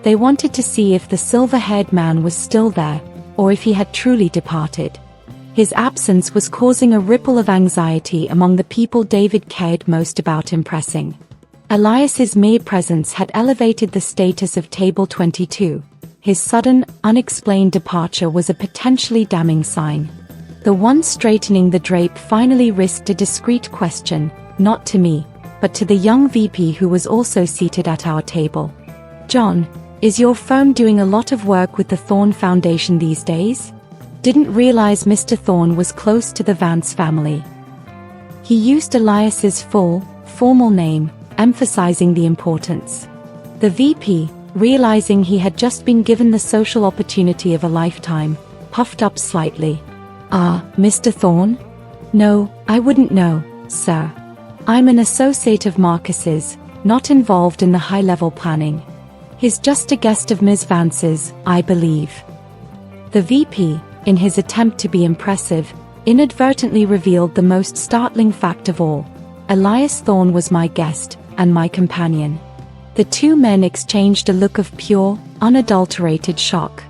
They wanted to see if the silver-haired man was still there, or if he had truly departed. His absence was causing a ripple of anxiety among the people David cared most about impressing. Elias's mere presence had elevated the status of Table 22. His sudden, unexplained departure was a potentially damning sign. The one straightening the drape finally risked a discreet question, not to me, but to the young VP who was also seated at our table. "John, is your firm doing a lot of work with the Thorne Foundation these days? Didn't realize Mr. Thorne was close to the Vance family." He used Elias's full, formal name, emphasizing the importance. The VP, realizing he had just been given the social opportunity of a lifetime, puffed up slightly. "Ah, Mr. Thorne? No, I wouldn't know, sir. I'm an associate of Marcus's, not involved in the high-level planning. He's just a guest of Ms. Vance's, I believe." The VP, in his attempt to be impressive, inadvertently revealed the most startling fact of all. Elias Thorne was my guest, and my companion. The two men exchanged a look of pure, unadulterated shock.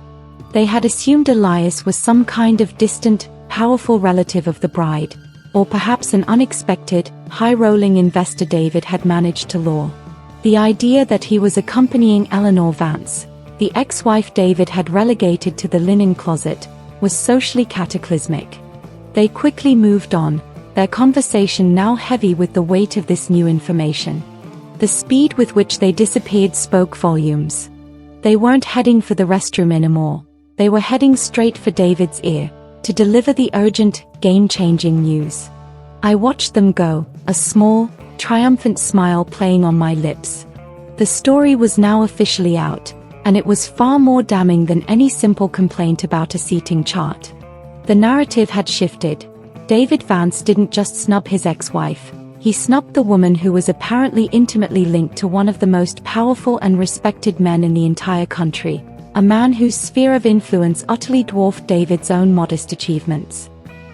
They had assumed Elias was some kind of distant, powerful relative of the bride, or perhaps an unexpected, high-rolling investor David had managed to lure. The idea that he was accompanying Eleanor Vance, the ex-wife David had relegated to the linen closet, was socially cataclysmic. They quickly moved on, their conversation now heavy with the weight of this new information. The speed with which they disappeared spoke volumes. They weren't heading for the restroom anymore. They were heading straight for David's ear, to deliver the urgent, game-changing news. I watched them go, a small, triumphant smile playing on my lips. The story was now officially out, and it was far more damning than any simple complaint about a seating chart. The narrative had shifted. David Vance didn't just snub his ex-wife. He snubbed the woman who was apparently intimately linked to one of the most powerful and respected men in the entire country, a man whose sphere of influence utterly dwarfed David's own modest achievements.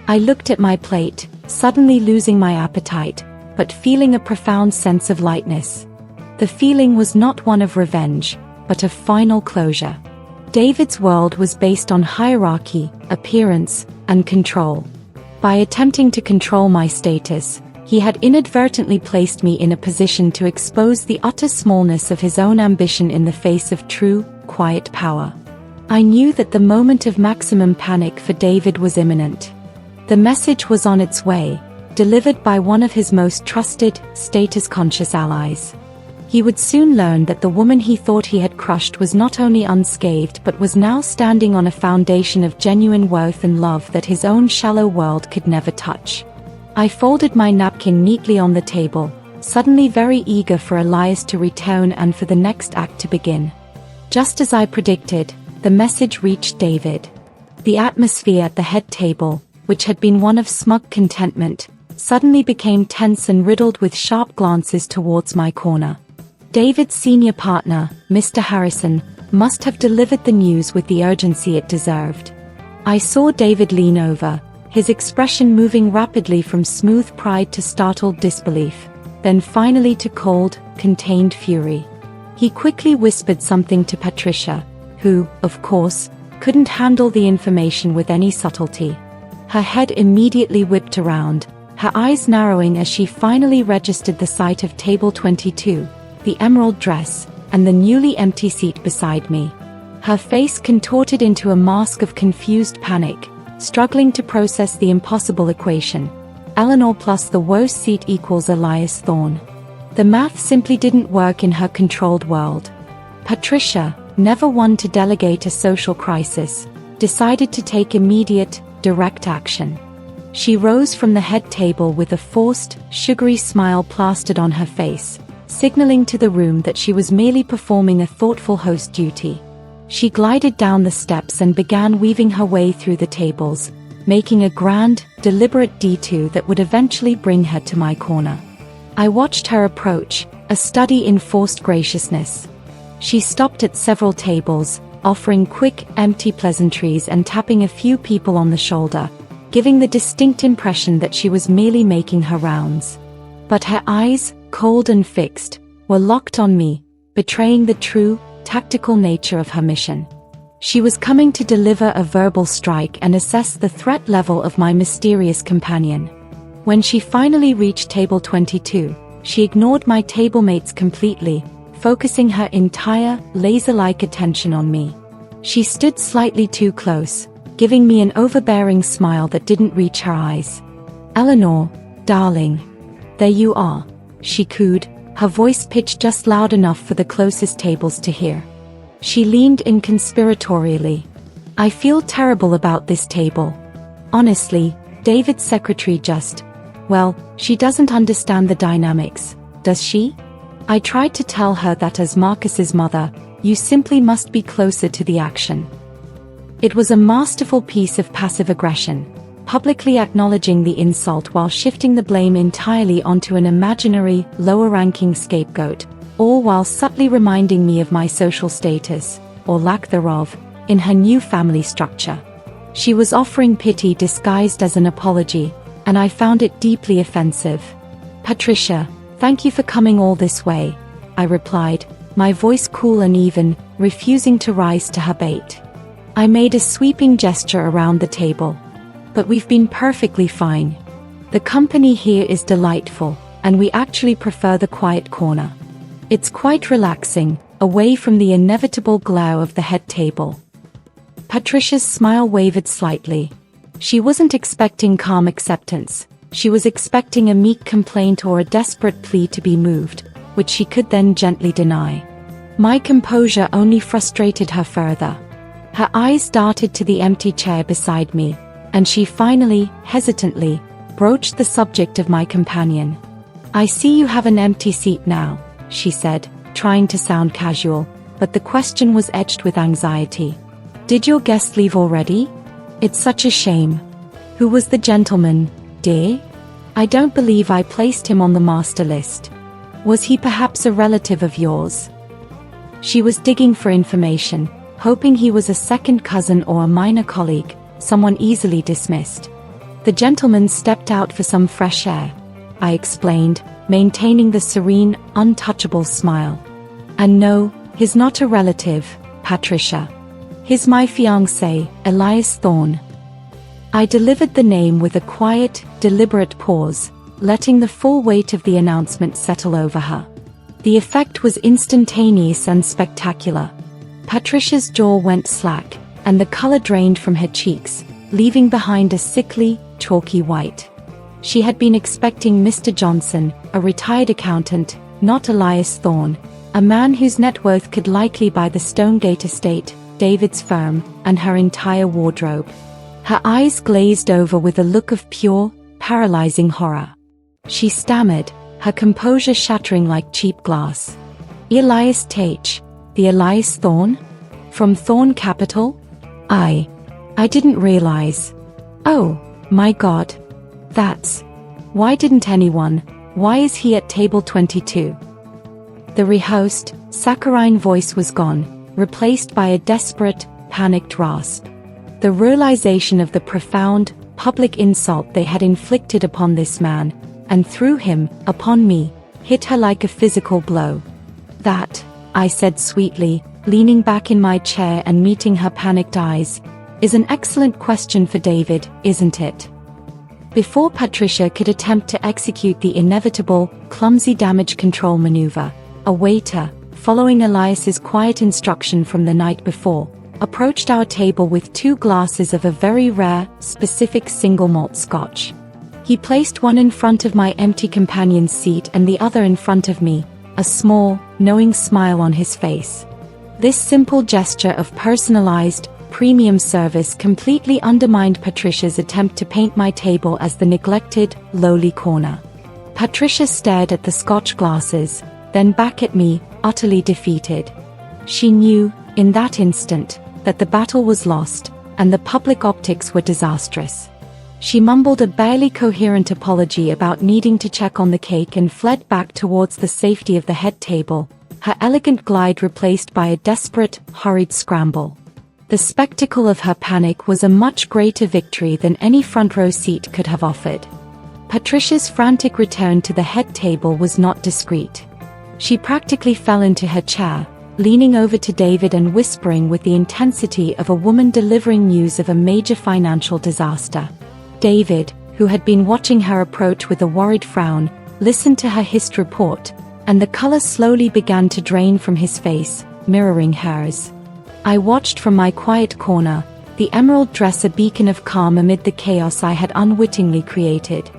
I looked at my plate, suddenly losing my appetite, but feeling a profound sense of lightness. The feeling was not one of revenge, but of final closure. David's world was based on hierarchy, appearance, and control. By attempting to control my status, he had inadvertently placed me in a position to expose the utter smallness of his own ambition in the face of true, quiet power. I knew that the moment of maximum panic for David was imminent. The message was on its way, delivered by one of his most trusted, status-conscious allies. He would soon learn that the woman he thought he had crushed was not only unscathed but was now standing on a foundation of genuine worth and love that his own shallow world could never touch. I folded my napkin neatly on the table, suddenly very eager for Elias to return and for the next act to begin. Just as I predicted, the message reached David. The atmosphere at the head table, which had been one of smug contentment, suddenly became tense and riddled with sharp glances towards my corner. David's senior partner, Mr. Harrison, must have delivered the news with the urgency it deserved. I saw David lean over, his expression moving rapidly from smooth pride to startled disbelief. then finally to cold, contained fury. He quickly whispered something to Patricia, who, of course, couldn't handle the information with any subtlety. Her head immediately whipped around, her eyes narrowing as she finally registered the sight of table 22, the emerald dress, and the newly empty seat beside me. Her face contorted into a mask of confused panic, struggling to process the impossible equation. Eleanor plus the worst seat equals Elias Thorne. The math simply didn't work in her controlled world. Patricia, never one to delegate a social crisis, decided to take immediate, direct action. She rose from the head table with a forced, sugary smile plastered on her face, signaling to the room that she was merely performing a thoughtful host duty. She glided down the steps and began weaving her way through the tables, making a grand, deliberate detour that would eventually bring her to my corner. I watched her approach, a study in forced graciousness. She stopped at several tables, offering quick, empty pleasantries and tapping a few people on the shoulder, giving the distinct impression that she was merely making her rounds. But her eyes, cold and fixed, were locked on me, betraying the true, tactical nature of her mission. She was coming to deliver a verbal strike and assess the threat level of my mysterious companion. When she finally reached table 22, she ignored my table mates completely, focusing her entire, laser-like attention on me. She stood slightly too close, giving me an overbearing smile that didn't reach her eyes. "Eleanor, darling. There you are," she cooed, her voice pitched just loud enough for the closest tables to hear. She leaned in conspiratorially. "I feel terrible about this table. Honestly, David's secretary well, she doesn't understand the dynamics, does she?" I tried to tell her that as Marcus's mother, you simply must be closer to the action. It was a masterful piece of passive aggression, publicly acknowledging the insult while shifting the blame entirely onto an imaginary, lower-ranking scapegoat, all while subtly reminding me of my social status, or lack thereof, in her new family structure. She was offering pity disguised as an apology, and I found it deeply offensive. "Patricia, thank you for coming all this way," I replied, my voice cool and even, refusing to rise to her bait. I made a sweeping gesture around the table. "But we've been perfectly fine. The company here is delightful, and we actually prefer the quiet corner. It's quite relaxing, away from the inevitable glow of the head table." Patricia's smile wavered slightly. She wasn't expecting calm acceptance. She was expecting a meek complaint or a desperate plea to be moved, which she could then gently deny. My composure only frustrated her further. Her eyes darted to the empty chair beside me, and she finally, hesitantly, broached the subject of my companion. "I see you have an empty seat now," she said, trying to sound casual, but the question was edged with anxiety. "Did your guest leave already? It's such a shame. Who was the gentleman, dear? I don't believe I placed him on the master list. Was he perhaps a relative of yours?" She was digging for information, hoping he was a second cousin or a minor colleague, someone easily dismissed. "The gentleman stepped out for some fresh air," I explained, maintaining the serene, untouchable smile. "And no, he's not a relative, Patricia. He's my fiancé, Elias Thorne." I delivered the name with a quiet, deliberate pause, letting the full weight of the announcement settle over her. The effect was instantaneous and spectacular. Patricia's jaw went slack, and the color drained from her cheeks, leaving behind a sickly, chalky white. She had been expecting Mr. Johnson, a retired accountant, not Elias Thorne, a man whose net worth could likely buy the Stonegate estate, David's firm, and her entire wardrobe. Her eyes glazed over with a look of pure, paralyzing horror. She stammered, her composure shattering like cheap glass. "Elias Tate, the Elias Thorne? From Thorne Capital? I didn't realize. Oh, my God. Why didn't anyone, why is he at table 22? The rehearsed, saccharine voice was gone, replaced by a desperate, panicked rasp. The realization of the profound, public insult they had inflicted upon this man, and through him, upon me, hit her like a physical blow. "That," I said sweetly, leaning back in my chair and meeting her panicked eyes, "is an excellent question for David, isn't it?" Before Patricia could attempt to execute the inevitable, clumsy damage control maneuver, a waiter, following Elias's quiet instruction from the night before, approached our table with 2 glasses of a very rare, specific single malt scotch. He placed one in front of my empty companion's seat and the other in front of me, a small, knowing smile on his face. This simple gesture of personalized, premium service completely undermined Patricia's attempt to paint my table as the neglected, lowly corner. Patricia stared at the scotch glasses, then back at me, utterly defeated. She knew, in that instant, that the battle was lost, and the public optics were disastrous. She mumbled a barely coherent apology about needing to check on the cake and fled back towards the safety of the head table, her elegant glide replaced by a desperate, hurried scramble. The spectacle of her panic was a much greater victory than any front-row seat could have offered. Patricia's frantic return to the head table was not discreet. She practically fell into her chair, leaning over to David and whispering with the intensity of a woman delivering news of a major financial disaster. David, who had been watching her approach with a worried frown, listened to her hissed report, and the color slowly began to drain from his face, mirroring hers. I watched from my quiet corner, the emerald dress a beacon of calm amid the chaos I had unwittingly created.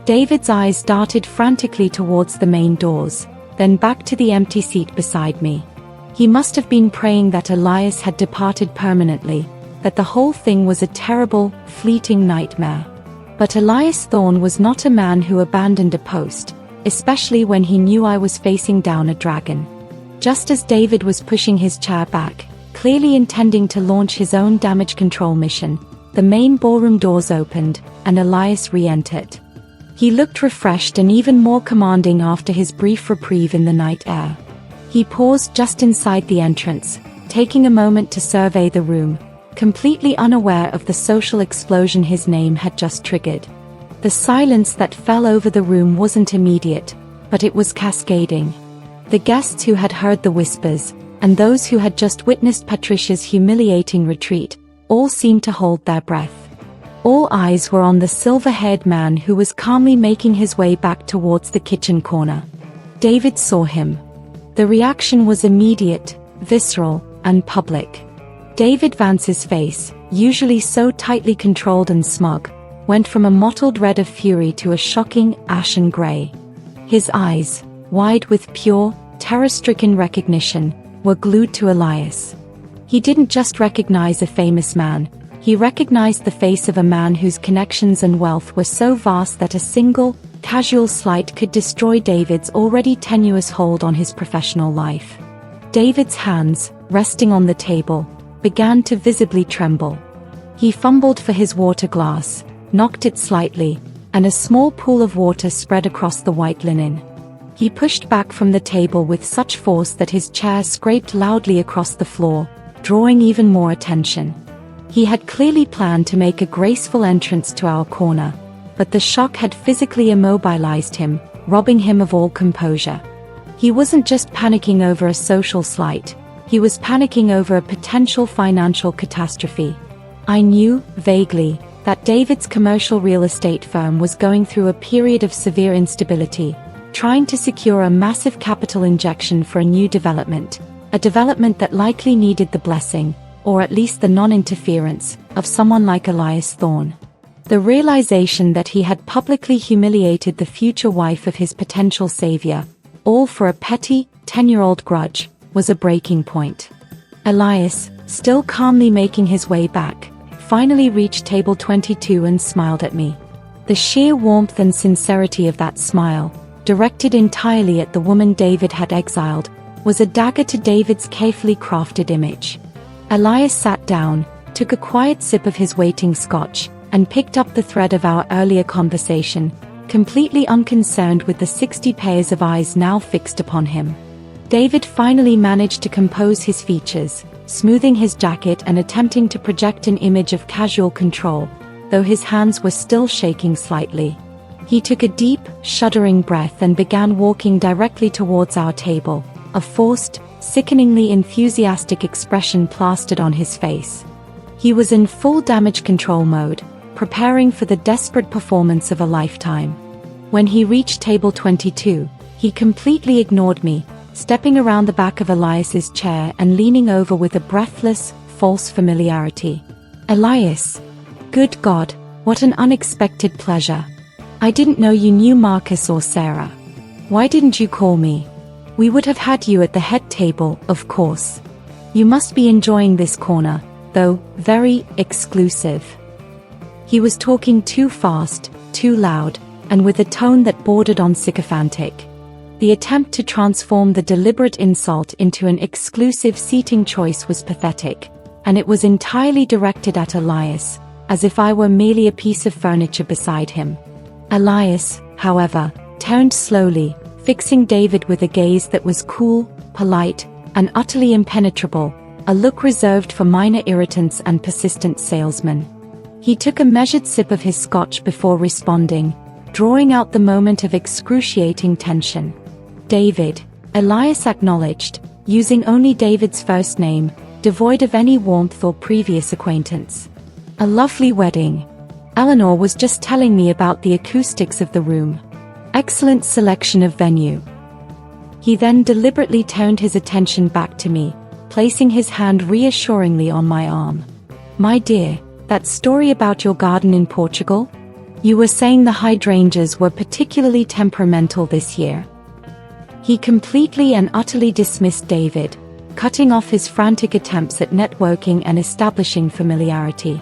David's eyes darted frantically towards the main doors, then back to the empty seat beside me. He must have been praying that Elias had departed permanently, that the whole thing was a terrible, fleeting nightmare. But Elias Thorne was not a man who abandoned a post, especially when he knew I was facing down a dragon. Just as David was pushing his chair back, clearly intending to launch his own damage control mission, the main ballroom doors opened, and Elias re-entered. He looked refreshed and even more commanding after his brief reprieve in the night air. He paused just inside the entrance, taking a moment to survey the room, completely unaware of the social explosion his name had just triggered. The silence that fell over the room wasn't immediate, but it was cascading. The guests who had heard the whispers, and those who had just witnessed Patricia's humiliating retreat, all seemed to hold their breath. All eyes were on the silver-haired man who was calmly making his way back towards the kitchen corner. David saw him. The reaction was immediate, visceral, and public. David Vance's face, usually so tightly controlled and smug, went from a mottled red of fury to a shocking, ashen gray. His eyes, wide with pure, terror-stricken recognition, were glued to Elias. He didn't just recognize a famous man, he recognized the face of a man whose connections and wealth were so vast that a single, casual slight could destroy David's already tenuous hold on his professional life. David's hands, resting on the table, began to visibly tremble. He fumbled for his water glass, knocked it slightly, and a small pool of water spread across the white linen. He pushed back from the table with such force that his chair scraped loudly across the floor, drawing even more attention. He had clearly planned to make a graceful entrance to our corner, but the shock had physically immobilized him, robbing him of all composure. He wasn't just panicking over a social slight, he was panicking over a potential financial catastrophe. I knew, vaguely, that David's commercial real estate firm was going through a period of severe instability, trying to secure a massive capital injection for a new development, a development that likely needed the blessing, or at least the non-interference, of someone like Elias Thorne. The realization that he had publicly humiliated the future wife of his potential savior, all for a petty, 10-year-old grudge, was a breaking point. Elias, still calmly making his way back, finally reached table 22 and smiled at me. The sheer warmth and sincerity of that smile, directed entirely at the woman David had exiled, was a dagger to David's carefully crafted image. Elias sat down, took a quiet sip of his waiting scotch, and picked up the thread of our earlier conversation, completely unconcerned with the 60 pairs of eyes now fixed upon him. David finally managed to compose his features, smoothing his jacket and attempting to project an image of casual control, though his hands were still shaking slightly. He took a deep, shuddering breath and began walking directly towards our table, a forced, sickeningly enthusiastic expression plastered on his face. He was in full damage control mode, preparing for the desperate performance of a lifetime. When he reached table 22, he completely ignored me, stepping around the back of Elias's chair and leaning over with a breathless, false familiarity. "Elias. Good God, what an unexpected pleasure. I didn't know you knew Marcus or Sarah. Why didn't you call me? We would have had you at the head table, of course. You must be enjoying this corner, though, very exclusive." He was talking too fast, too loud, and with a tone that bordered on sycophantic. The attempt to transform the deliberate insult into an exclusive seating choice was pathetic, and it was entirely directed at Elias, as if I were merely a piece of furniture beside him. Elias, however, turned slowly, fixing David with a gaze that was cool, polite, and utterly impenetrable, a look reserved for minor irritants and persistent salesmen. He took a measured sip of his scotch before responding, drawing out the moment of excruciating tension. "David," Elias acknowledged, using only David's first name, devoid of any warmth or previous acquaintance. "A lovely wedding. Eleanor was just telling me about the acoustics of the room. Excellent selection of venue." He then deliberately turned his attention back to me, placing his hand reassuringly on my arm. "My dear, that story about your garden in Portugal? You were saying the hydrangeas were particularly temperamental this year." He completely and utterly dismissed David, cutting off his frantic attempts at networking and establishing familiarity.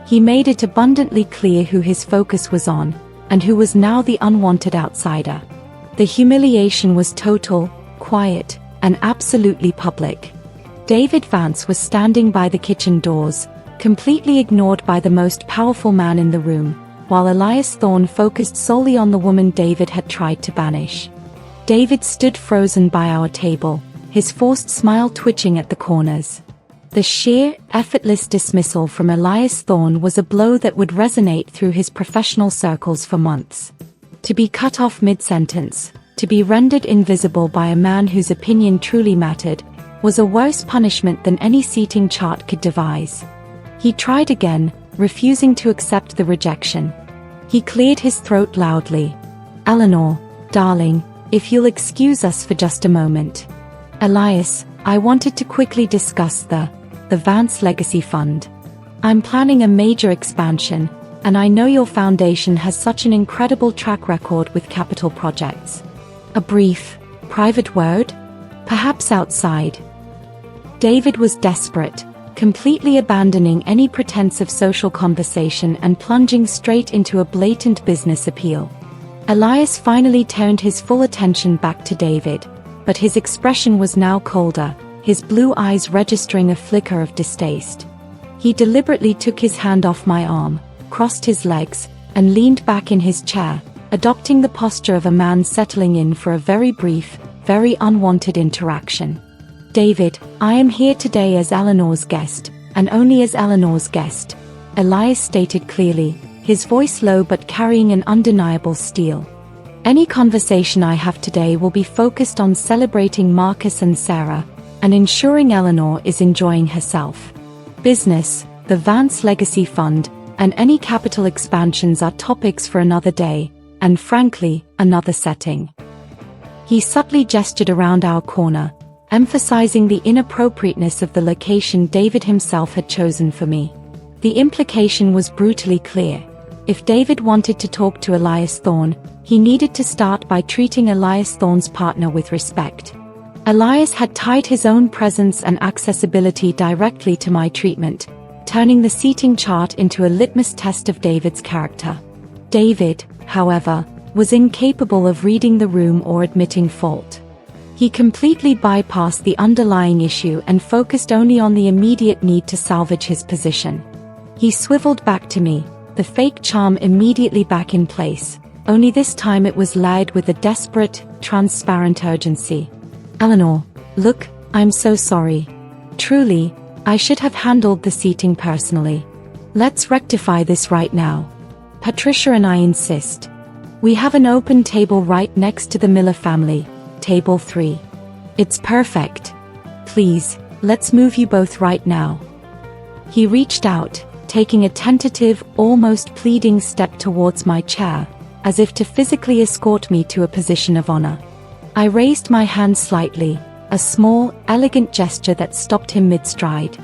He made it abundantly clear who his focus was on, and who was now the unwanted outsider. The humiliation was total, quiet, and absolutely public. David Vance was standing by the kitchen doors, completely ignored by the most powerful man in the room, while Elias Thorne focused solely on the woman David had tried to banish. David stood frozen by our table, his forced smile twitching at the corners. The sheer, effortless dismissal from Elias Thorne was a blow that would resonate through his professional circles for months. To be cut off mid-sentence, to be rendered invisible by a man whose opinion truly mattered, was a worse punishment than any seating chart could devise. He tried again, refusing to accept the rejection. He cleared his throat loudly. "Eleanor, darling, if you'll excuse us for just a moment. Elias, I wanted to quickly discuss the Vance Legacy Fund. I'm planning a major expansion, and I know your foundation has such an incredible track record with capital projects. A brief, private word? Perhaps outside." David was desperate, completely abandoning any pretense of social conversation and plunging straight into a blatant business appeal. Elias finally turned his full attention back to David, but his expression was now colder, his blue eyes registering a flicker of distaste. He deliberately took his hand off my arm, crossed his legs, and leaned back in his chair, adopting the posture of a man settling in for a very brief, very unwanted interaction. "David, I am here today as Eleanor's guest, and only as Eleanor's guest," Elias stated clearly, his voice low but carrying an undeniable steel. "Any conversation I have today will be focused on celebrating Marcus and Sarah, and ensuring Eleanor is enjoying herself. Business, the Vance Legacy Fund, and any capital expansions are topics for another day, and frankly, another setting." He subtly gestured around our corner, emphasizing the inappropriateness of the location David himself had chosen for me. The implication was brutally clear. If David wanted to talk to Elias Thorne, he needed to start by treating Elias Thorne's partner with respect. Elias had tied his own presence and accessibility directly to my treatment, turning the seating chart into a litmus test of David's character. David, however, was incapable of reading the room or admitting fault. He completely bypassed the underlying issue and focused only on the immediate need to salvage his position. He swiveled back to me, the fake charm immediately back in place, only this time it was layered with a desperate, transparent urgency. "Eleanor, look, I'm so sorry. Truly, I should have handled the seating personally. Let's rectify this right now. Patricia and I insist." We have an open table right next to the Miller family, table 3. It's perfect. Please, let's move you both right now. He reached out, taking a tentative, almost pleading step towards my chair, as if to physically escort me to a position of honor. I raised my hand slightly, a small, elegant gesture that stopped him mid-stride.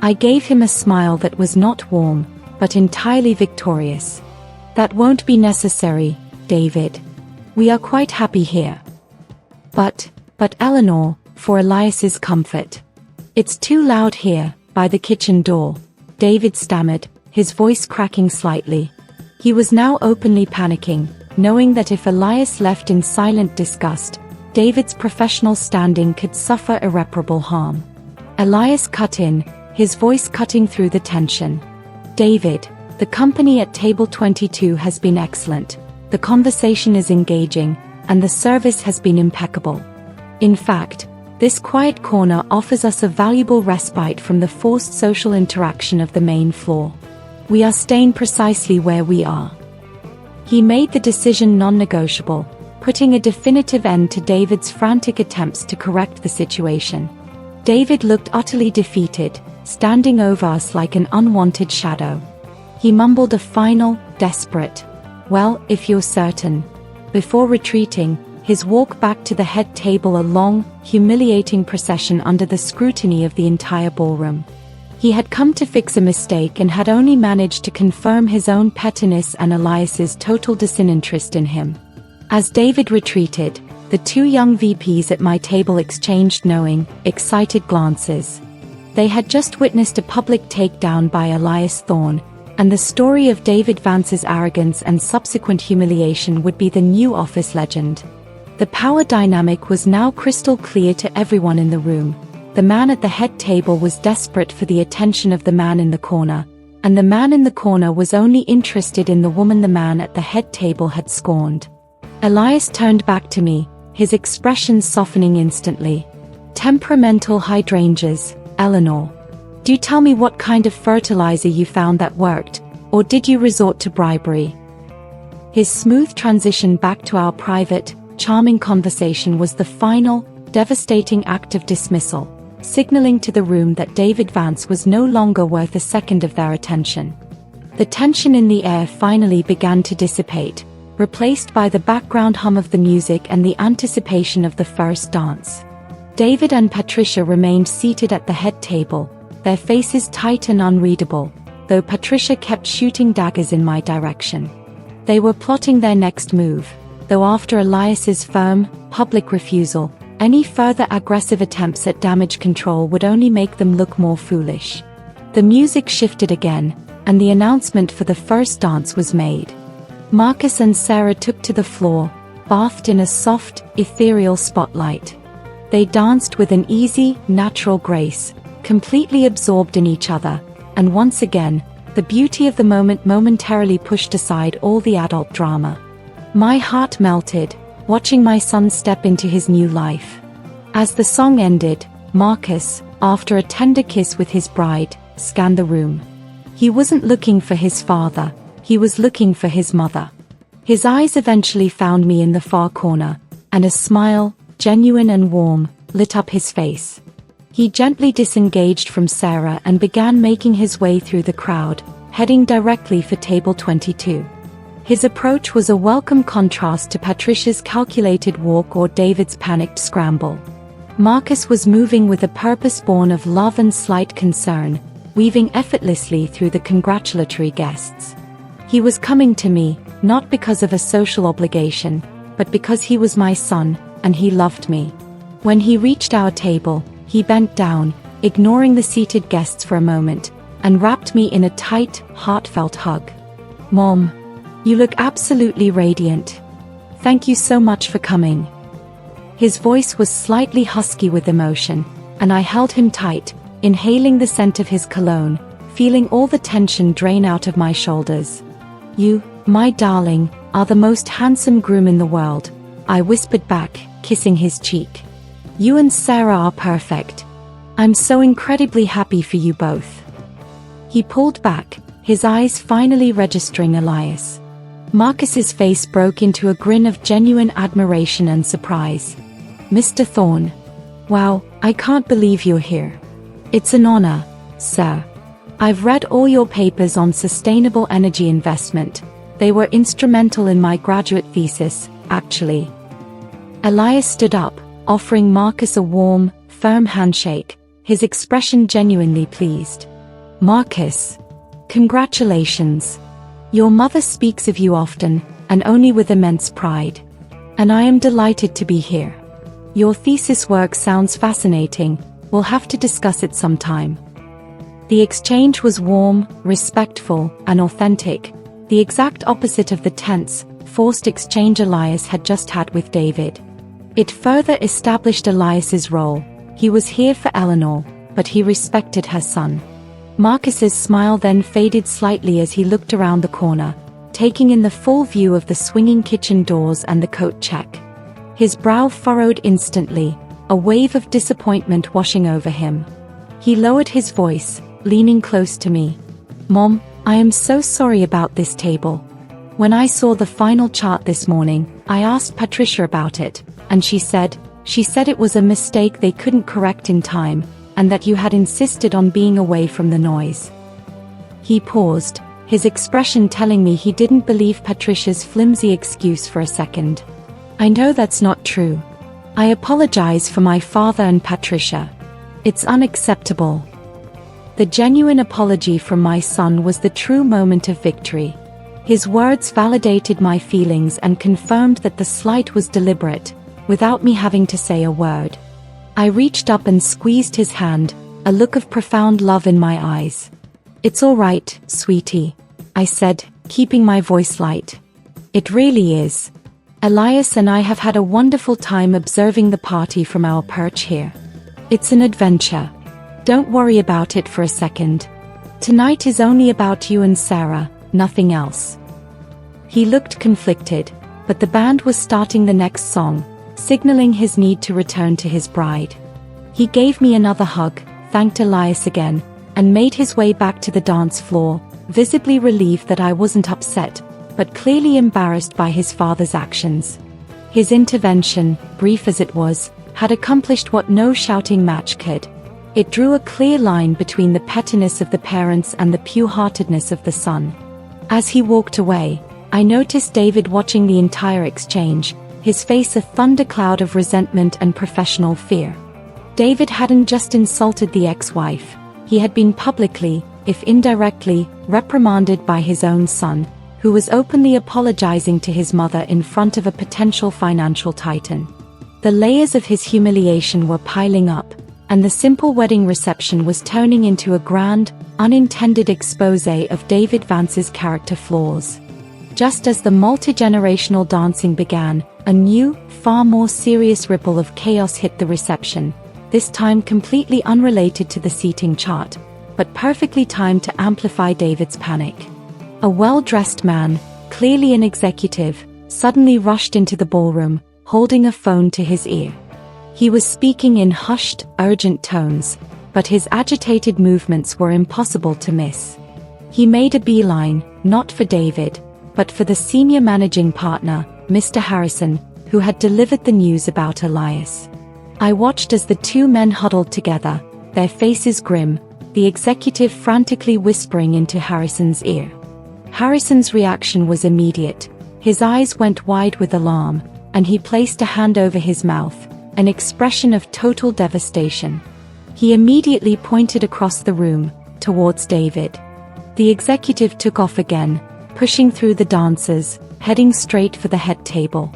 I gave him a smile that was not warm, but entirely victorious. That won't be necessary, David. We are quite happy here. But Eleanor, for Elias's comfort. It's too loud here, by the kitchen door, David stammered, his voice cracking slightly. He was now openly panicking, knowing that if Elias left in silent disgust, David's professional standing could suffer irreparable harm. Elias cut in, his voice cutting through the tension. David, the company at table 22 has been excellent, the conversation is engaging, and the service has been impeccable. In fact, this quiet corner offers us a valuable respite from the forced social interaction of the main floor. We are staying precisely where we are. He made the decision non-negotiable, putting a definitive end to David's frantic attempts to correct the situation. David looked utterly defeated, standing over us like an unwanted shadow. He mumbled a final, desperate, "Well, if you're certain," before retreating, his walk back to the head table a long, humiliating procession under the scrutiny of the entire ballroom. He had come to fix a mistake and had only managed to confirm his own pettiness and Elias's total disinterest in him. As David retreated, the two young VPs at my table exchanged knowing, excited glances. They had just witnessed a public takedown by Elias Thorne, and the story of David Vance's arrogance and subsequent humiliation would be the new office legend. The power dynamic was now crystal clear to everyone in the room. The man at the head table was desperate for the attention of the man in the corner, and the man in the corner was only interested in the woman the man at the head table had scorned. Elias turned back to me, his expression softening instantly. "Temperamental hydrangeas, Eleanor. Do tell me what kind of fertilizer you found that worked, or did you resort to bribery?" His smooth transition back to our private, charming conversation was the final, devastating act of dismissal, signaling to the room that David Vance was no longer worth a second of their attention. The tension in the air finally began to dissipate, replaced by the background hum of the music and the anticipation of the first dance. David and Patricia remained seated at the head table, their faces tight and unreadable, though Patricia kept shooting daggers in my direction. They were plotting their next move, though after Elias's firm, public refusal, any further aggressive attempts at damage control would only make them look more foolish. The music shifted again, and the announcement for the first dance was made. Marcus and Sarah took to the floor, bathed in a soft, ethereal spotlight. They danced with an easy, natural grace, completely absorbed in each other, and once again, the beauty of the moment momentarily pushed aside all the adult drama. My heart melted, watching my son step into his new life. As the song ended, Marcus, after a tender kiss with his bride, scanned the room. He wasn't looking for his father, he was looking for his mother. His eyes eventually found me in the far corner, and a smile, genuine and warm, lit up his face. He gently disengaged from Sarah and began making his way through the crowd, heading directly for table 22. His approach was a welcome contrast to Patricia's calculated walk or David's panicked scramble. Marcus was moving with a purpose born of love and slight concern, weaving effortlessly through the congratulatory guests. He was coming to me, not because of a social obligation, but because he was my son, and he loved me. When he reached our table, he bent down, ignoring the seated guests for a moment, and wrapped me in a tight, heartfelt hug. "Mom, you look absolutely radiant. Thank you so much for coming." His voice was slightly husky with emotion, and I held him tight, inhaling the scent of his cologne, feeling all the tension drain out of my shoulders. "You, my darling, are the most handsome groom in the world," I whispered back, kissing his cheek. "You and Sarah are perfect. I'm so incredibly happy for you both." He pulled back, his eyes finally registering Elias. Marcus's face broke into a grin of genuine admiration and surprise. "Mr. Thorne. Wow, I can't believe you're here." "It's an honor, sir. I've read all your papers on sustainable energy investment. They were instrumental in my graduate thesis, actually." Elias stood up, offering Marcus a warm, firm handshake, his expression genuinely pleased. "Marcus. Congratulations. Your mother speaks of you often, and only with immense pride. And I am delighted to be here. Your thesis work sounds fascinating. We'll have to discuss it sometime." The exchange was warm, respectful, and authentic, the exact opposite of the tense, forced exchange Elias had just had with David. It further established Elias's role. He was here for Eleanor, but he respected her son. Marcus's smile then faded slightly as he looked around the corner, taking in the full view of the swinging kitchen doors and the coat check. His brow furrowed instantly, a wave of disappointment washing over him. He lowered his voice, leaning close to me. "Mom, I am so sorry about this table. When I saw the final chart this morning, I asked Patricia about it, and she said it was a mistake they couldn't correct in time, and that you had insisted on being away from the noise." He paused, his expression telling me he didn't believe Patricia's flimsy excuse for a second. "I know that's not true. I apologize for my father and Patricia. It's unacceptable." The genuine apology from my son was the true moment of victory. His words validated my feelings and confirmed that the slight was deliberate, without me having to say a word. I reached up and squeezed his hand, a look of profound love in my eyes. "It's all right, sweetie," I said, keeping my voice light. "It really is. Elias and I have had a wonderful time observing the party from our perch here. It's an adventure. Don't worry about it for a second. Tonight is only about you and Sarah, nothing else." He looked conflicted, but the band was starting the next song, signaling his need to return to his bride. He gave me another hug, thanked Elias again, and made his way back to the dance floor, visibly relieved that I wasn't upset, but clearly embarrassed by his father's actions. His intervention, brief as it was, had accomplished what no shouting match could. It drew a clear line between the pettiness of the parents and the pure-heartedness of the son. As he walked away, I noticed David watching the entire exchange, his face a thundercloud of resentment and professional fear. David hadn't just insulted the ex-wife, he had been publicly, if indirectly, reprimanded by his own son, who was openly apologizing to his mother in front of a potential financial titan. The layers of his humiliation were piling up, and the simple wedding reception was turning into a grand, unintended exposé of David Vance's character flaws. Just as the multi-generational dancing began, a new, far more serious ripple of chaos hit the reception, this time completely unrelated to the seating chart, but perfectly timed to amplify David's panic. A well-dressed man, clearly an executive, suddenly rushed into the ballroom, holding a phone to his ear. He was speaking in hushed, urgent tones, but his agitated movements were impossible to miss. He made a beeline, not for David, but for the senior managing partner, Mr. Harrison, who had delivered the news about Elias. I watched as the two men huddled together, their faces grim, the executive frantically whispering into Harrison's ear. Harrison's reaction was immediate. His eyes went wide with alarm, and he placed a hand over his mouth, an expression of total devastation. He immediately pointed across the room, towards David. The executive took off again, pushing through the dancers, heading straight for the head table.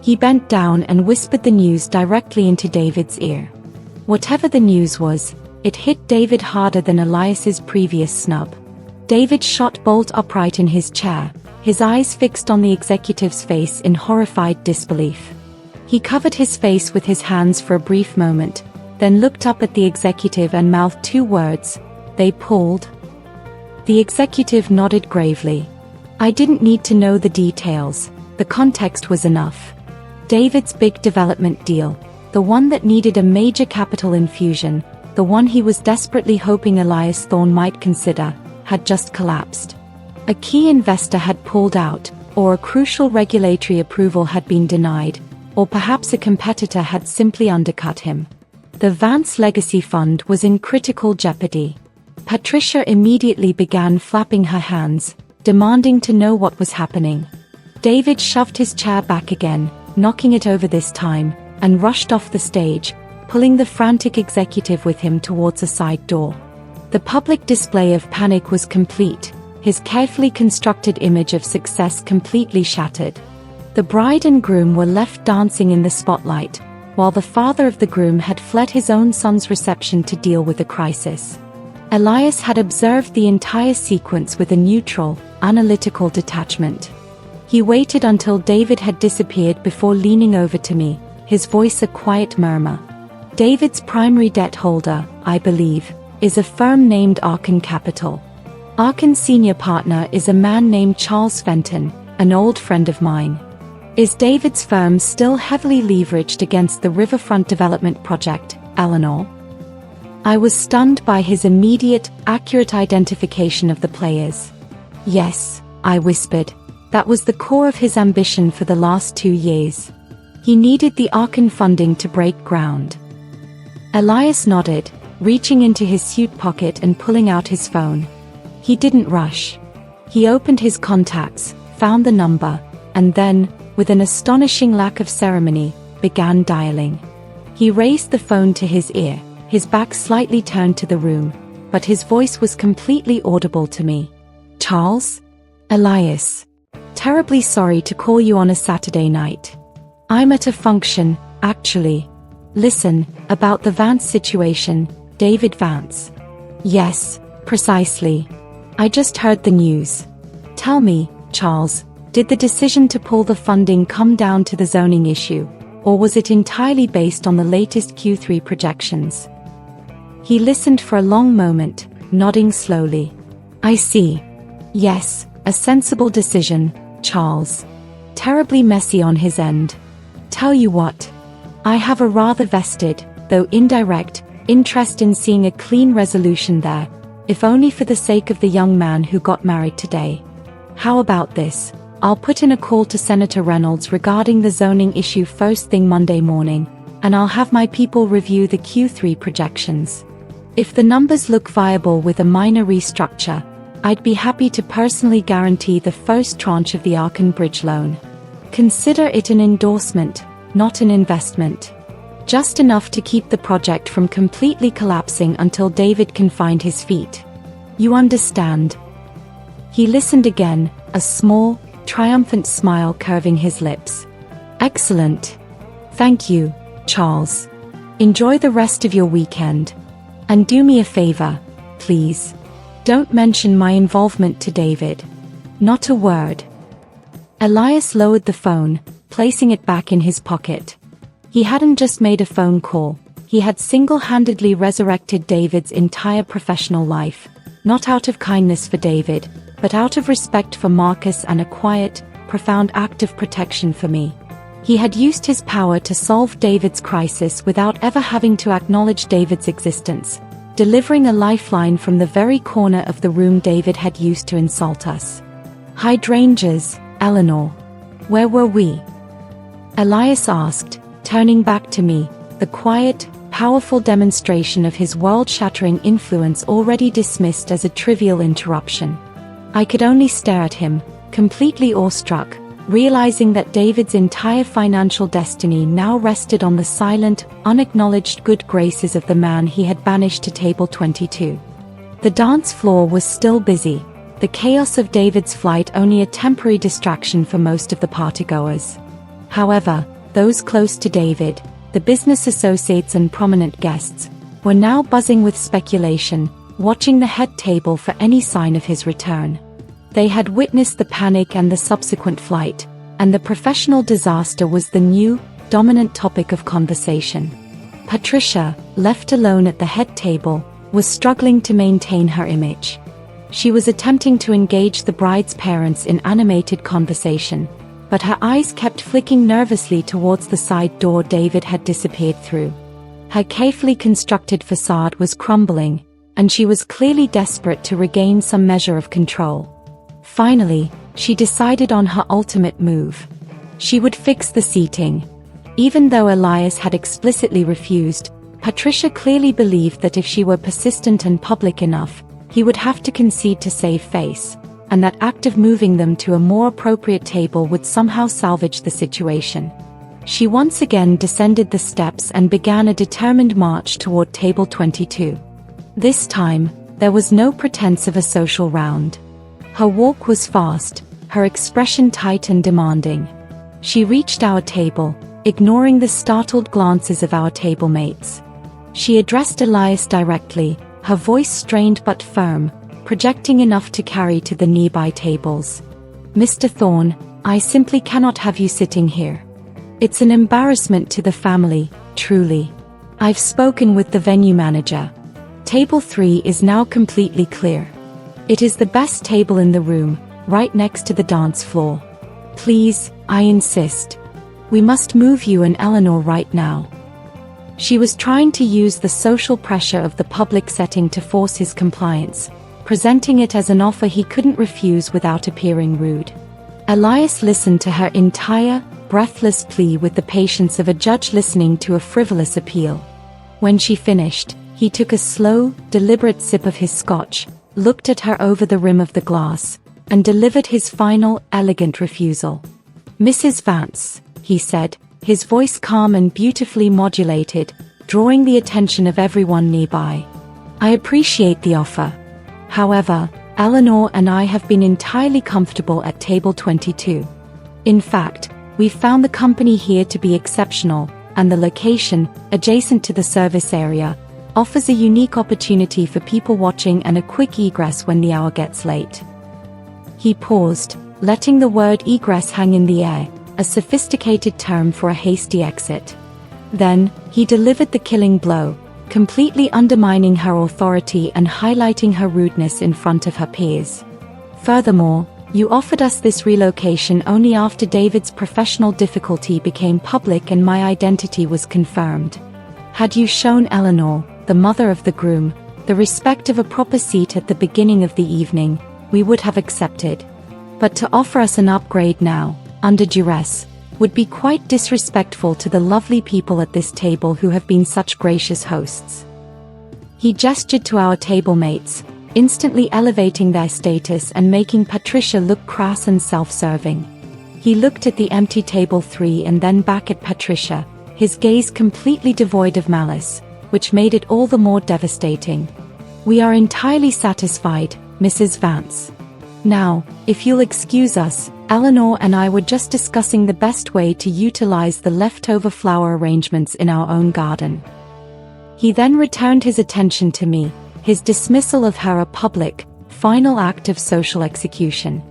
He bent down and whispered the news directly into David's ear. Whatever the news was, it hit David harder than Elias's previous snub. David shot bolt upright in his chair, his eyes fixed on the executive's face in horrified disbelief. He covered his face with his hands for a brief moment, then looked up at the executive and mouthed two words, "They pulled." The executive nodded gravely. I didn't need to know the details, the context was enough. David's big development deal, the one that needed a major capital infusion, the one he was desperately hoping Elias Thorne might consider, had just collapsed. A key investor had pulled out, or a crucial regulatory approval had been denied, or perhaps a competitor had simply undercut him. The Vance Legacy Fund was in critical jeopardy. Patricia immediately began flapping her hands, demanding to know what was happening. David shoved his chair back again, knocking it over this time, and rushed off the stage, pulling the frantic executive with him towards a side door. The public display of panic was complete, his carefully constructed image of success completely shattered. The bride and groom were left dancing in the spotlight, while the father of the groom had fled his own son's reception to deal with the crisis. Elias had observed the entire sequence with a neutral, analytical detachment. He waited until David had disappeared before leaning over to me, his voice a quiet murmur. David's primary debt holder, I believe, is a firm named Arkan Capital. Arkan's senior partner is a man named Charles Fenton, an old friend of mine. Is David's firm still heavily leveraged against the riverfront development project, Eleanor? I was stunned by his immediate, accurate identification of the players. Yes, I whispered. That was the core of his ambition for the last 2 years. He needed the Arkan funding to break ground. Elias nodded, reaching into his suit pocket and pulling out his phone. He didn't rush. He opened his contacts, found the number, and then, with an astonishing lack of ceremony, began dialing. He raised the phone to his ear, his back slightly turned to the room, but his voice was completely audible to me. Charles? Elias. Terribly sorry to call you on a Saturday night. I'm at a function, actually. Listen, about the Vance situation, David Vance. Yes, precisely. I just heard the news. Tell me, Charles, did the decision to pull the funding come down to the zoning issue, or was it entirely based on the latest Q3 projections? He listened for a long moment, nodding slowly. I see. Yes, a sensible decision, Charles. Terribly messy on his end. Tell you what. I have a rather vested, though indirect, interest in seeing a clean resolution there, if only for the sake of the young man who got married today. How about this? I'll put in a call to Senator Reynolds regarding the zoning issue first thing Monday morning, and I'll have my people review the Q3 projections. If the numbers look viable with a minor restructure, I'd be happy to personally guarantee the first tranche of the Arkan Bridge loan. Consider it an endorsement, not an investment. Just enough to keep the project from completely collapsing until David can find his feet. You understand? He listened again, a small, triumphant smile curving his lips. Excellent. Thank you, Charles. Enjoy the rest of your weekend. And do me a favor, please. Don't mention my involvement to David. Not a word. Elias lowered the phone, placing it back in his pocket. He hadn't just made a phone call, he had single-handedly resurrected David's entire professional life, not out of kindness for David, but out of respect for Marcus and a quiet, profound act of protection for me. He had used his power to solve David's crisis without ever having to acknowledge David's existence, delivering a lifeline from the very corner of the room David had used to insult us. Hydrangeas, Eleanor. Where were we? Elias asked, turning back to me, the quiet, powerful demonstration of his world-shattering influence already dismissed as a trivial interruption. I could only stare at him, completely awestruck, realizing that David's entire financial destiny now rested on the silent, unacknowledged good graces of the man he had banished to table 22. The dance floor was still busy, the chaos of David's flight only a temporary distraction for most of the partygoers. However, those close to David, the business associates and prominent guests, were now buzzing with speculation, watching the head table for any sign of his return. They had witnessed the panic and the subsequent flight, and the professional disaster was the new, dominant topic of conversation. Patricia, left alone at the head table, was struggling to maintain her image. She was attempting to engage the bride's parents in animated conversation, but her eyes kept flicking nervously towards the side door David had disappeared through. Her carefully constructed facade was crumbling, and she was clearly desperate to regain some measure of control. Finally, She decided on her ultimate move. She would fix the seating. Even though Elias had explicitly refused, Patricia clearly believed that if she were persistent and public enough, he would have to concede to save face, and that act of moving them to a more appropriate table would somehow salvage the situation. She once again descended the steps and began a determined march toward table 22. This time, there was no pretense of a social round. Her walk was fast, her expression tight and demanding. She reached our table, ignoring the startled glances of our table mates. She addressed Elias directly, her voice strained but firm, projecting enough to carry to the nearby tables. "Mr. Thorne, I simply cannot have you sitting here. It's an embarrassment to the family, truly. I've spoken with the venue manager. Table 3 is now completely clear. It is the best table in the room, right next to the dance floor. Please, I insist. We must move you and Eleanor right now." She was trying to use the social pressure of the public setting to force his compliance, presenting it as an offer he couldn't refuse without appearing rude. Elias listened to her entire, breathless plea with the patience of a judge listening to a frivolous appeal. When she finished, he took a slow, deliberate sip of his scotch, looked at her over the rim of the glass, and delivered his final, elegant refusal. "Mrs. Vance," he said, his voice calm and beautifully modulated, drawing the attention of everyone nearby. "I appreciate the offer. However, Eleanor and I have been entirely comfortable at table 22. In fact, we found the company here to be exceptional, and the location, adjacent to the service area, offers a unique opportunity for people watching and a quick egress when the hour gets late." He paused, letting the word egress hang in the air, a sophisticated term for a hasty exit. Then, he delivered the killing blow, completely undermining her authority and highlighting her rudeness in front of her peers. "Furthermore, you offered us this relocation only after David's professional difficulty became public and my identity was confirmed. Had you shown Eleanor, the mother of the groom, the respect of a proper seat at the beginning of the evening, we would have accepted. But to offer us an upgrade now, under duress, would be quite disrespectful to the lovely people at this table who have been such gracious hosts." He gestured to our table mates, instantly elevating their status and making Patricia look crass and self-serving. He looked at the empty table 3 and then back at Patricia, his gaze completely devoid of malice, which made it all the more devastating. "We are entirely satisfied, Mrs. Vance. Now, if you'll excuse us, Eleanor and I were just discussing the best way to utilize the leftover flower arrangements in our own garden." He then returned his attention to me, his dismissal of her a public, final act of social execution.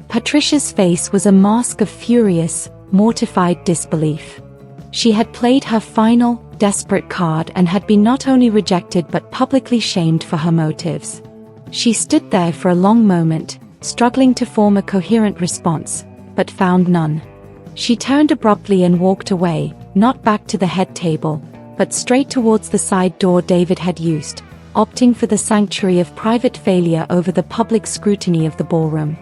Patricia's face was a mask of furious, mortified disbelief. She had played her final, desperate card and had been not only rejected but publicly shamed for her motives. She stood there for a long moment, struggling to form a coherent response, but found none. She turned abruptly and walked away, not back to the head table, but straight towards the side door David had used, opting for the sanctuary of private failure over the public scrutiny of the ballroom.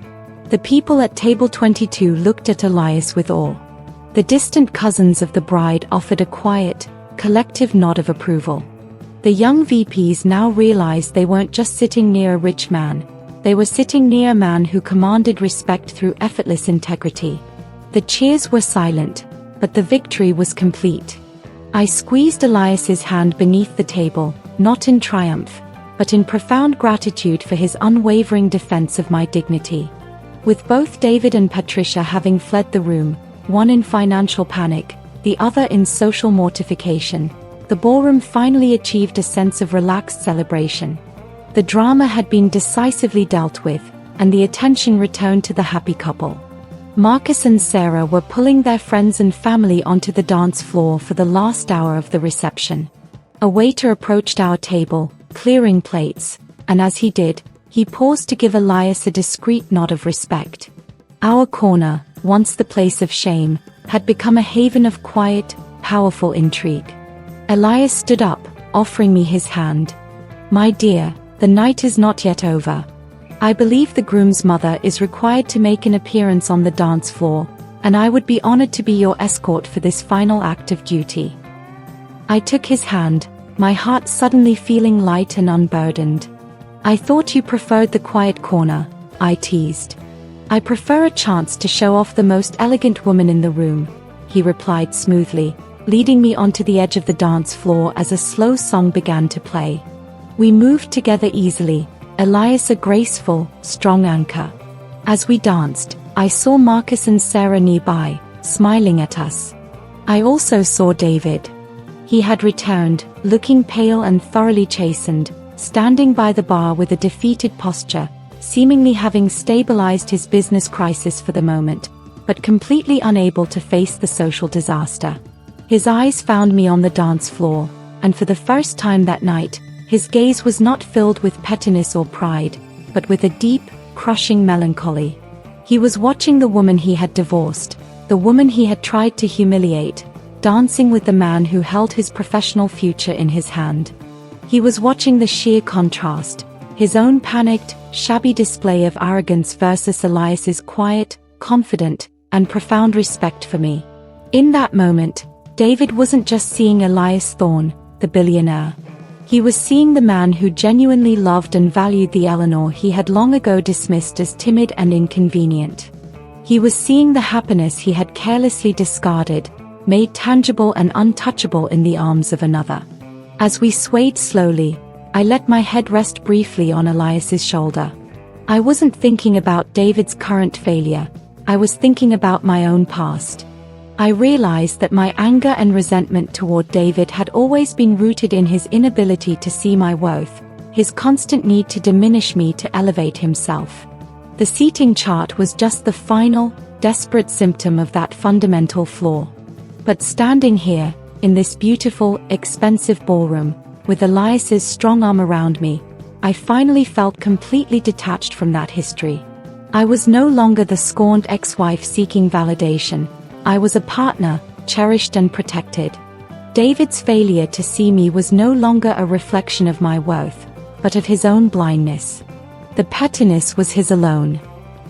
The people at table 22 looked at Elias with awe. The distant cousins of the bride offered a quiet, collective nod of approval. The young VPs now realized they weren't just sitting near a rich man, they were sitting near a man who commanded respect through effortless integrity. The cheers were silent, but the victory was complete. I squeezed Elias's hand beneath the table, not in triumph, but in profound gratitude for his unwavering defense of my dignity. With both David and Patricia having fled the room, one in financial panic, the other in social mortification, the ballroom finally achieved a sense of relaxed celebration. The drama had been decisively dealt with, and the attention returned to the happy couple. Marcus and Sarah were pulling their friends and family onto the dance floor for the last hour of the reception. A waiter approached our table, clearing plates, and as he did, he paused to give Elias a discreet nod of respect. Our corner, once the place of shame, had become a haven of quiet, powerful intrigue. Elias stood up, offering me his hand. "My dear, the night is not yet over. I believe the groom's mother is required to make an appearance on the dance floor, and I would be honored to be your escort for this final act of duty." I took his hand, my heart suddenly feeling light and unburdened. "I thought you preferred the quiet corner," I teased. "I prefer a chance to show off the most elegant woman in the room," he replied smoothly, leading me onto the edge of the dance floor as a slow song began to play. We moved together easily, Elias a graceful, strong anchor. As we danced, I saw Marcus and Sarah nearby, smiling at us. I also saw David. He had returned, looking pale and thoroughly chastened, standing by the bar with a defeated posture, seemingly having stabilized his business crisis for the moment, but completely unable to face the social disaster. His eyes found me on the dance floor, and for the first time that night, his gaze was not filled with pettiness or pride, but with a deep, crushing melancholy. He was watching the woman he had divorced, the woman he had tried to humiliate, dancing with the man who held his professional future in his hand. He was watching the sheer contrast, his own panicked, shabby display of arrogance versus Elias's quiet, confident, and profound respect for me. In that moment, David wasn't just seeing Elias Thorne, the billionaire. He was seeing the man who genuinely loved and valued the Eleanor he had long ago dismissed as timid and inconvenient. He was seeing the happiness he had carelessly discarded, made tangible and untouchable in the arms of another. As we swayed slowly, I let my head rest briefly on Elias's shoulder. I wasn't thinking about David's current failure, I was thinking about my own past. I realized that my anger and resentment toward David had always been rooted in his inability to see my worth, his constant need to diminish me to elevate himself. The seating chart was just the final, desperate symptom of that fundamental flaw. But standing here, in this beautiful, expensive ballroom, with Elias's strong arm around me, I finally felt completely detached from that history. I was no longer the scorned ex-wife seeking validation. I was a partner, cherished and protected. David's failure to see me was no longer a reflection of my worth, but of his own blindness. The pettiness was his alone.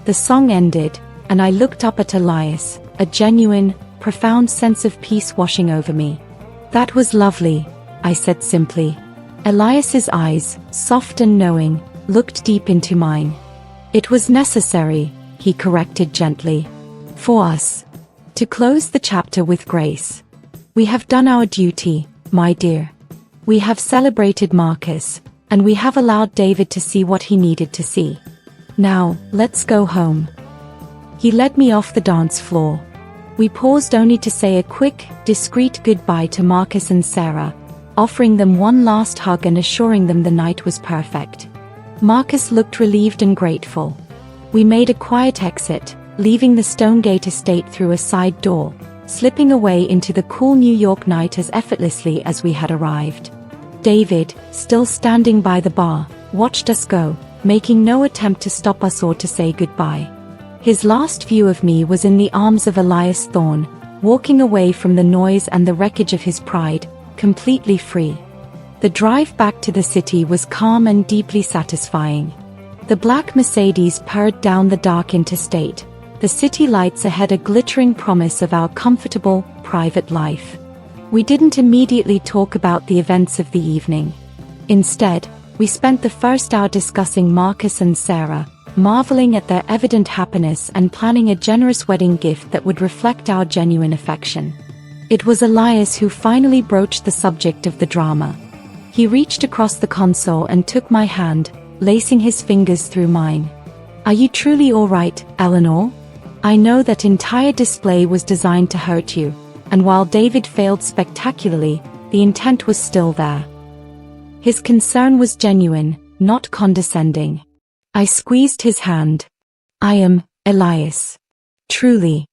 The song ended, and I looked up at Elias, a genuine, profound sense of peace washing over me. "That was lovely," I said simply. Elias's eyes, soft and knowing, looked deep into mine. "It was necessary," he corrected gently. "For us. To close the chapter with grace. We have done our duty, my dear. We have celebrated Marcus, and we have allowed David to see what he needed to see. Now, let's go home." He led me off the dance floor. We paused only to say a quick, discreet goodbye to Marcus and Sarah, offering them one last hug and assuring them the night was perfect. Marcus looked relieved and grateful. We made a quiet exit, leaving the Stonegate estate through a side door, slipping away into the cool New York night as effortlessly as we had arrived. David, still standing by the bar, watched us go, making no attempt to stop us or to say goodbye. His last view of me was in the arms of Elias Thorne, walking away from the noise and the wreckage of his pride, completely free. The drive back to the city was calm and deeply satisfying. The black Mercedes purred down the dark interstate, the city lights ahead a glittering promise of our comfortable, private life. We didn't immediately talk about the events of the evening. Instead, we spent the first hour discussing Marcus and Sarah, marveling at their evident happiness and planning a generous wedding gift that would reflect our genuine affection. It was Elias who finally broached the subject of the drama. He reached across the console and took my hand, lacing his fingers through mine. "Are you truly all right, Eleanor? I know that entire display was designed to hurt you, and while David failed spectacularly, the intent was still there." His concern was genuine, not condescending. I squeezed his hand. "I am, Elias. Truly.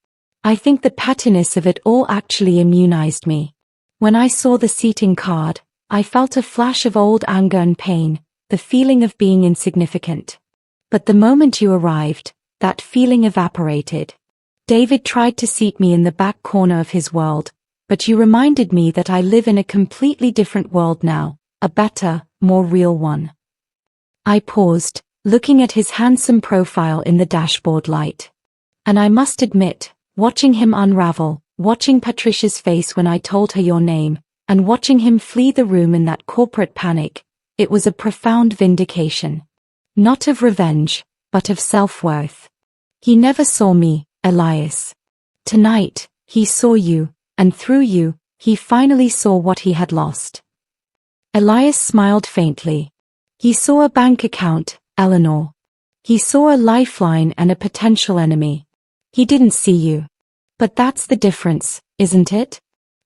I think the pettiness of it all actually immunized me. When I saw the seating card, I felt a flash of old anger and pain, the feeling of being insignificant. But the moment you arrived, that feeling evaporated. David tried to seat me in the back corner of his world, but you reminded me that I live in a completely different world now, a better, more real one." I paused, looking at his handsome profile in the dashboard light. And I must admit, watching him unravel, watching Patricia's face when I told her your name, and watching him flee the room in that corporate panic, it was a profound vindication. Not of revenge, but of self-worth. He never saw me, Elias. Tonight, he saw you, and through you, he finally saw what he had lost. Elias smiled faintly. He saw a bank account, Eleanor. He saw a lifeline and a potential enemy. He didn't see you. But that's the difference, isn't it?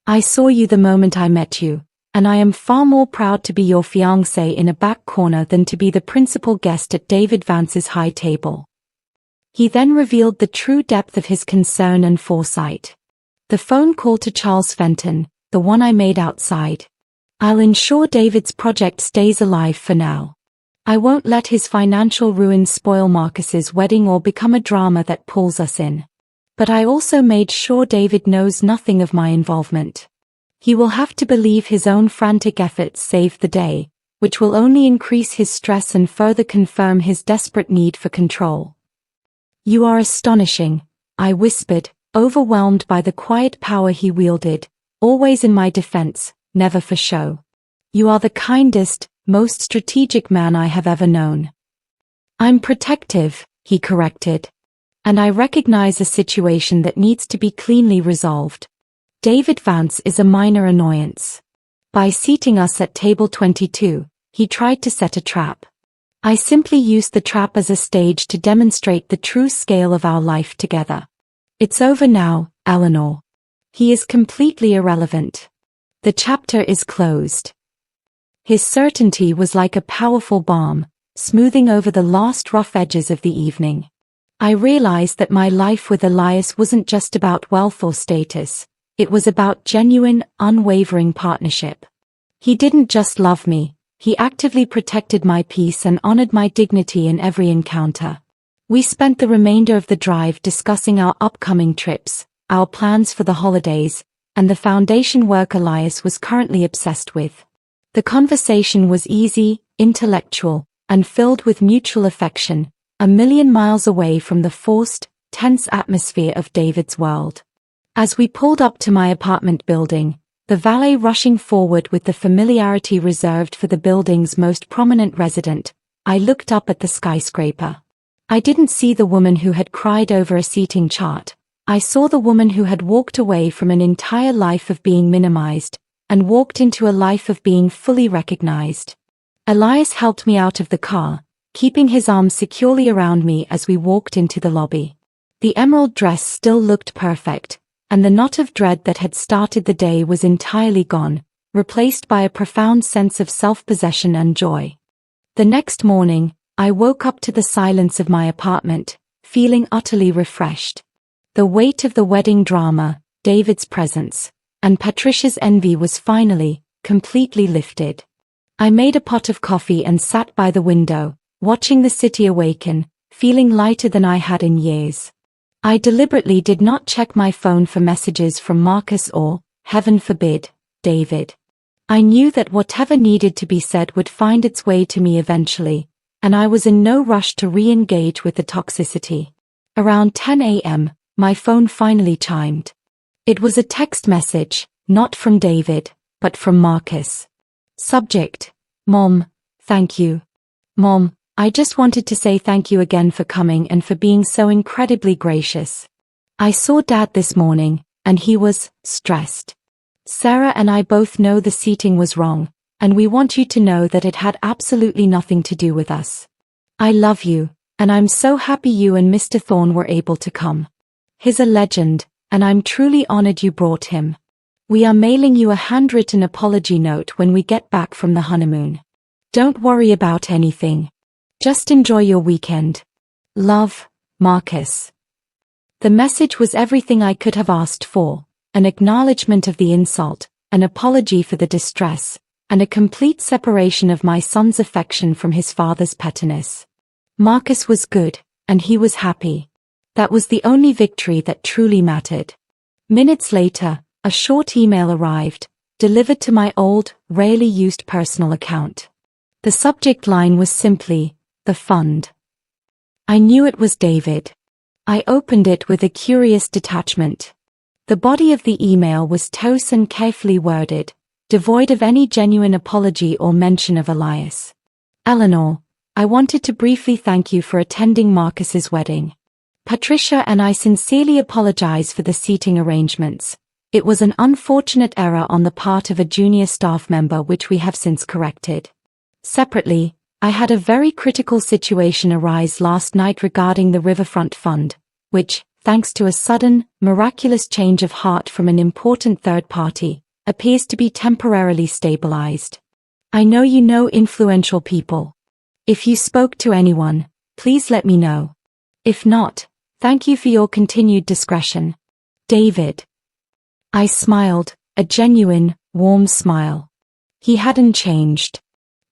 I saw you the moment I met you, and I am far more proud to be your fiancé in a back corner than to be the principal guest at David Vance's high table. He then revealed the true depth of his concern and foresight. The phone call to Charles Fenton, the one I made outside. I'll ensure David's project stays alive for now. I won't let his financial ruin spoil Marcus's wedding or become a drama that pulls us in. But I also made sure David knows nothing of my involvement. He will have to believe his own frantic efforts saved the day, which will only increase his stress and further confirm his desperate need for control. You are astonishing, I whispered, overwhelmed by the quiet power he wielded, always in my defense, never for show. You are the kindest, most strategic man I have ever known. I'm protective, he corrected. And I recognize a situation that needs to be cleanly resolved. David Vance is a minor annoyance. By seating us at table 22, he tried to set a trap. I simply used the trap as a stage to demonstrate the true scale of our life together. It's over now, Eleanor. He is completely irrelevant. The chapter is closed. His certainty was like a powerful balm, smoothing over the last rough edges of the evening. I realized that my life with Elias wasn't just about wealth or status, it was about genuine, unwavering partnership. He didn't just love me, he actively protected my peace and honored my dignity in every encounter. We spent the remainder of the drive discussing our upcoming trips, our plans for the holidays, and the foundation work Elias was currently obsessed with. The conversation was easy, intellectual, and filled with mutual affection, a million miles away from the forced, tense atmosphere of David's world. As we pulled up to my apartment building, the valet rushing forward with the familiarity reserved for the building's most prominent resident, I looked up at the skyscraper. I didn't see the woman who had cried over a seating chart. I saw the woman who had walked away from an entire life of being minimized, and walked into a life of being fully recognized. Elias helped me out of the car, keeping his arms securely around me as we walked into the lobby. The emerald dress still looked perfect, and the knot of dread that had started the day was entirely gone, replaced by a profound sense of self-possession and joy. The next morning, I woke up to the silence of my apartment, feeling utterly refreshed. The weight of the wedding drama, David's presence, and Patricia's envy was finally, completely lifted. I made a pot of coffee and sat by the window, watching the city awaken, feeling lighter than I had in years. I deliberately did not check my phone for messages from Marcus or, heaven forbid, David. I knew that whatever needed to be said would find its way to me eventually, and I was in no rush to re-engage with the toxicity. Around 10 a.m., my phone finally chimed. It was a text message, not from David, but from Marcus. Subject: Mom, thank you. Mom, I just wanted to say thank you again for coming and for being so incredibly gracious. I saw Dad this morning, and he was stressed. Sarah and I both know the seating was wrong, and we want you to know that it had absolutely nothing to do with us. I love you, and I'm so happy you and Mr. Thorne were able to come. He's a legend, and I'm truly honored you brought him. We are mailing you a handwritten apology note when we get back from the honeymoon. Don't worry about anything. Just enjoy your weekend. Love, Marcus. The message was everything I could have asked for, an acknowledgement of the insult, an apology for the distress, and a complete separation of my son's affection from his father's pettiness. Marcus was good, and he was happy. That was the only victory that truly mattered. Minutes later, a short email arrived, delivered to my old, rarely used personal account. The subject line was simply, the fund. I knew it was David. I opened it with a curious detachment. The body of the email was terse and carefully worded, devoid of any genuine apology or mention of Elias. Eleanor, I wanted to briefly thank you for attending Marcus's wedding. Patricia and I sincerely apologize for the seating arrangements. It was an unfortunate error on the part of a junior staff member which we have since corrected. Separately, I had a very critical situation arise last night regarding the Riverfront Fund, which, thanks to a sudden, miraculous change of heart from an important third party, appears to be temporarily stabilized. I know you know influential people. If you spoke to anyone, please let me know. If not, thank you for your continued discretion. David. I smiled, a genuine, warm smile. He hadn't changed.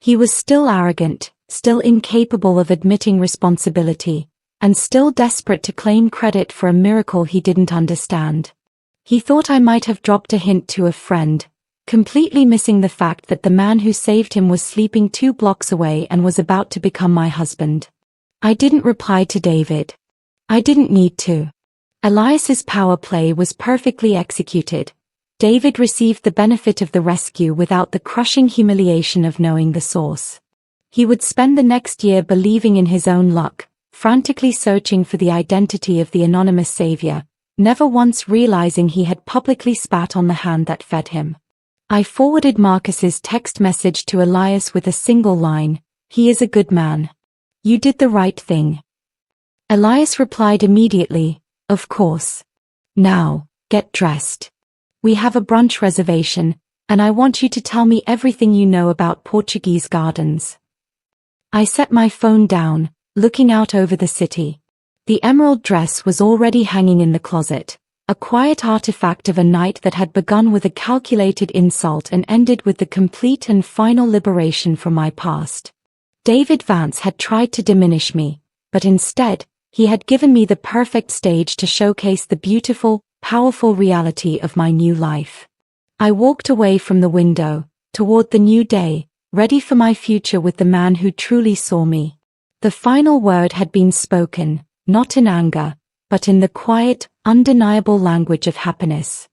He was still arrogant, still incapable of admitting responsibility, and still desperate to claim credit for a miracle he didn't understand. He thought I might have dropped a hint to a friend, completely missing the fact that the man who saved him was sleeping 2 blocks away and was about to become my husband. I didn't reply to David. I didn't need to. Elias's power play was perfectly executed. David received the benefit of the rescue without the crushing humiliation of knowing the source. He would spend the next year believing in his own luck, frantically searching for the identity of the anonymous savior, never once realizing he had publicly spat on the hand that fed him. I forwarded Marcus's text message to Elias with a single line, "He is a good man. You did the right thing." Elias replied immediately, "Of course. Now, get dressed. We have a brunch reservation, and I want you to tell me everything you know about Portuguese gardens." I set my phone down, looking out over the city. The emerald dress was already hanging in the closet, a quiet artifact of a night that had begun with a calculated insult and ended with the complete and final liberation from my past. David Vance had tried to diminish me, but instead, he had given me the perfect stage to showcase the beautiful, powerful reality of my new life. I walked away from the window, toward the new day, ready for my future with the man who truly saw me. The final word had been spoken, not in anger, but in the quiet, undeniable language of happiness.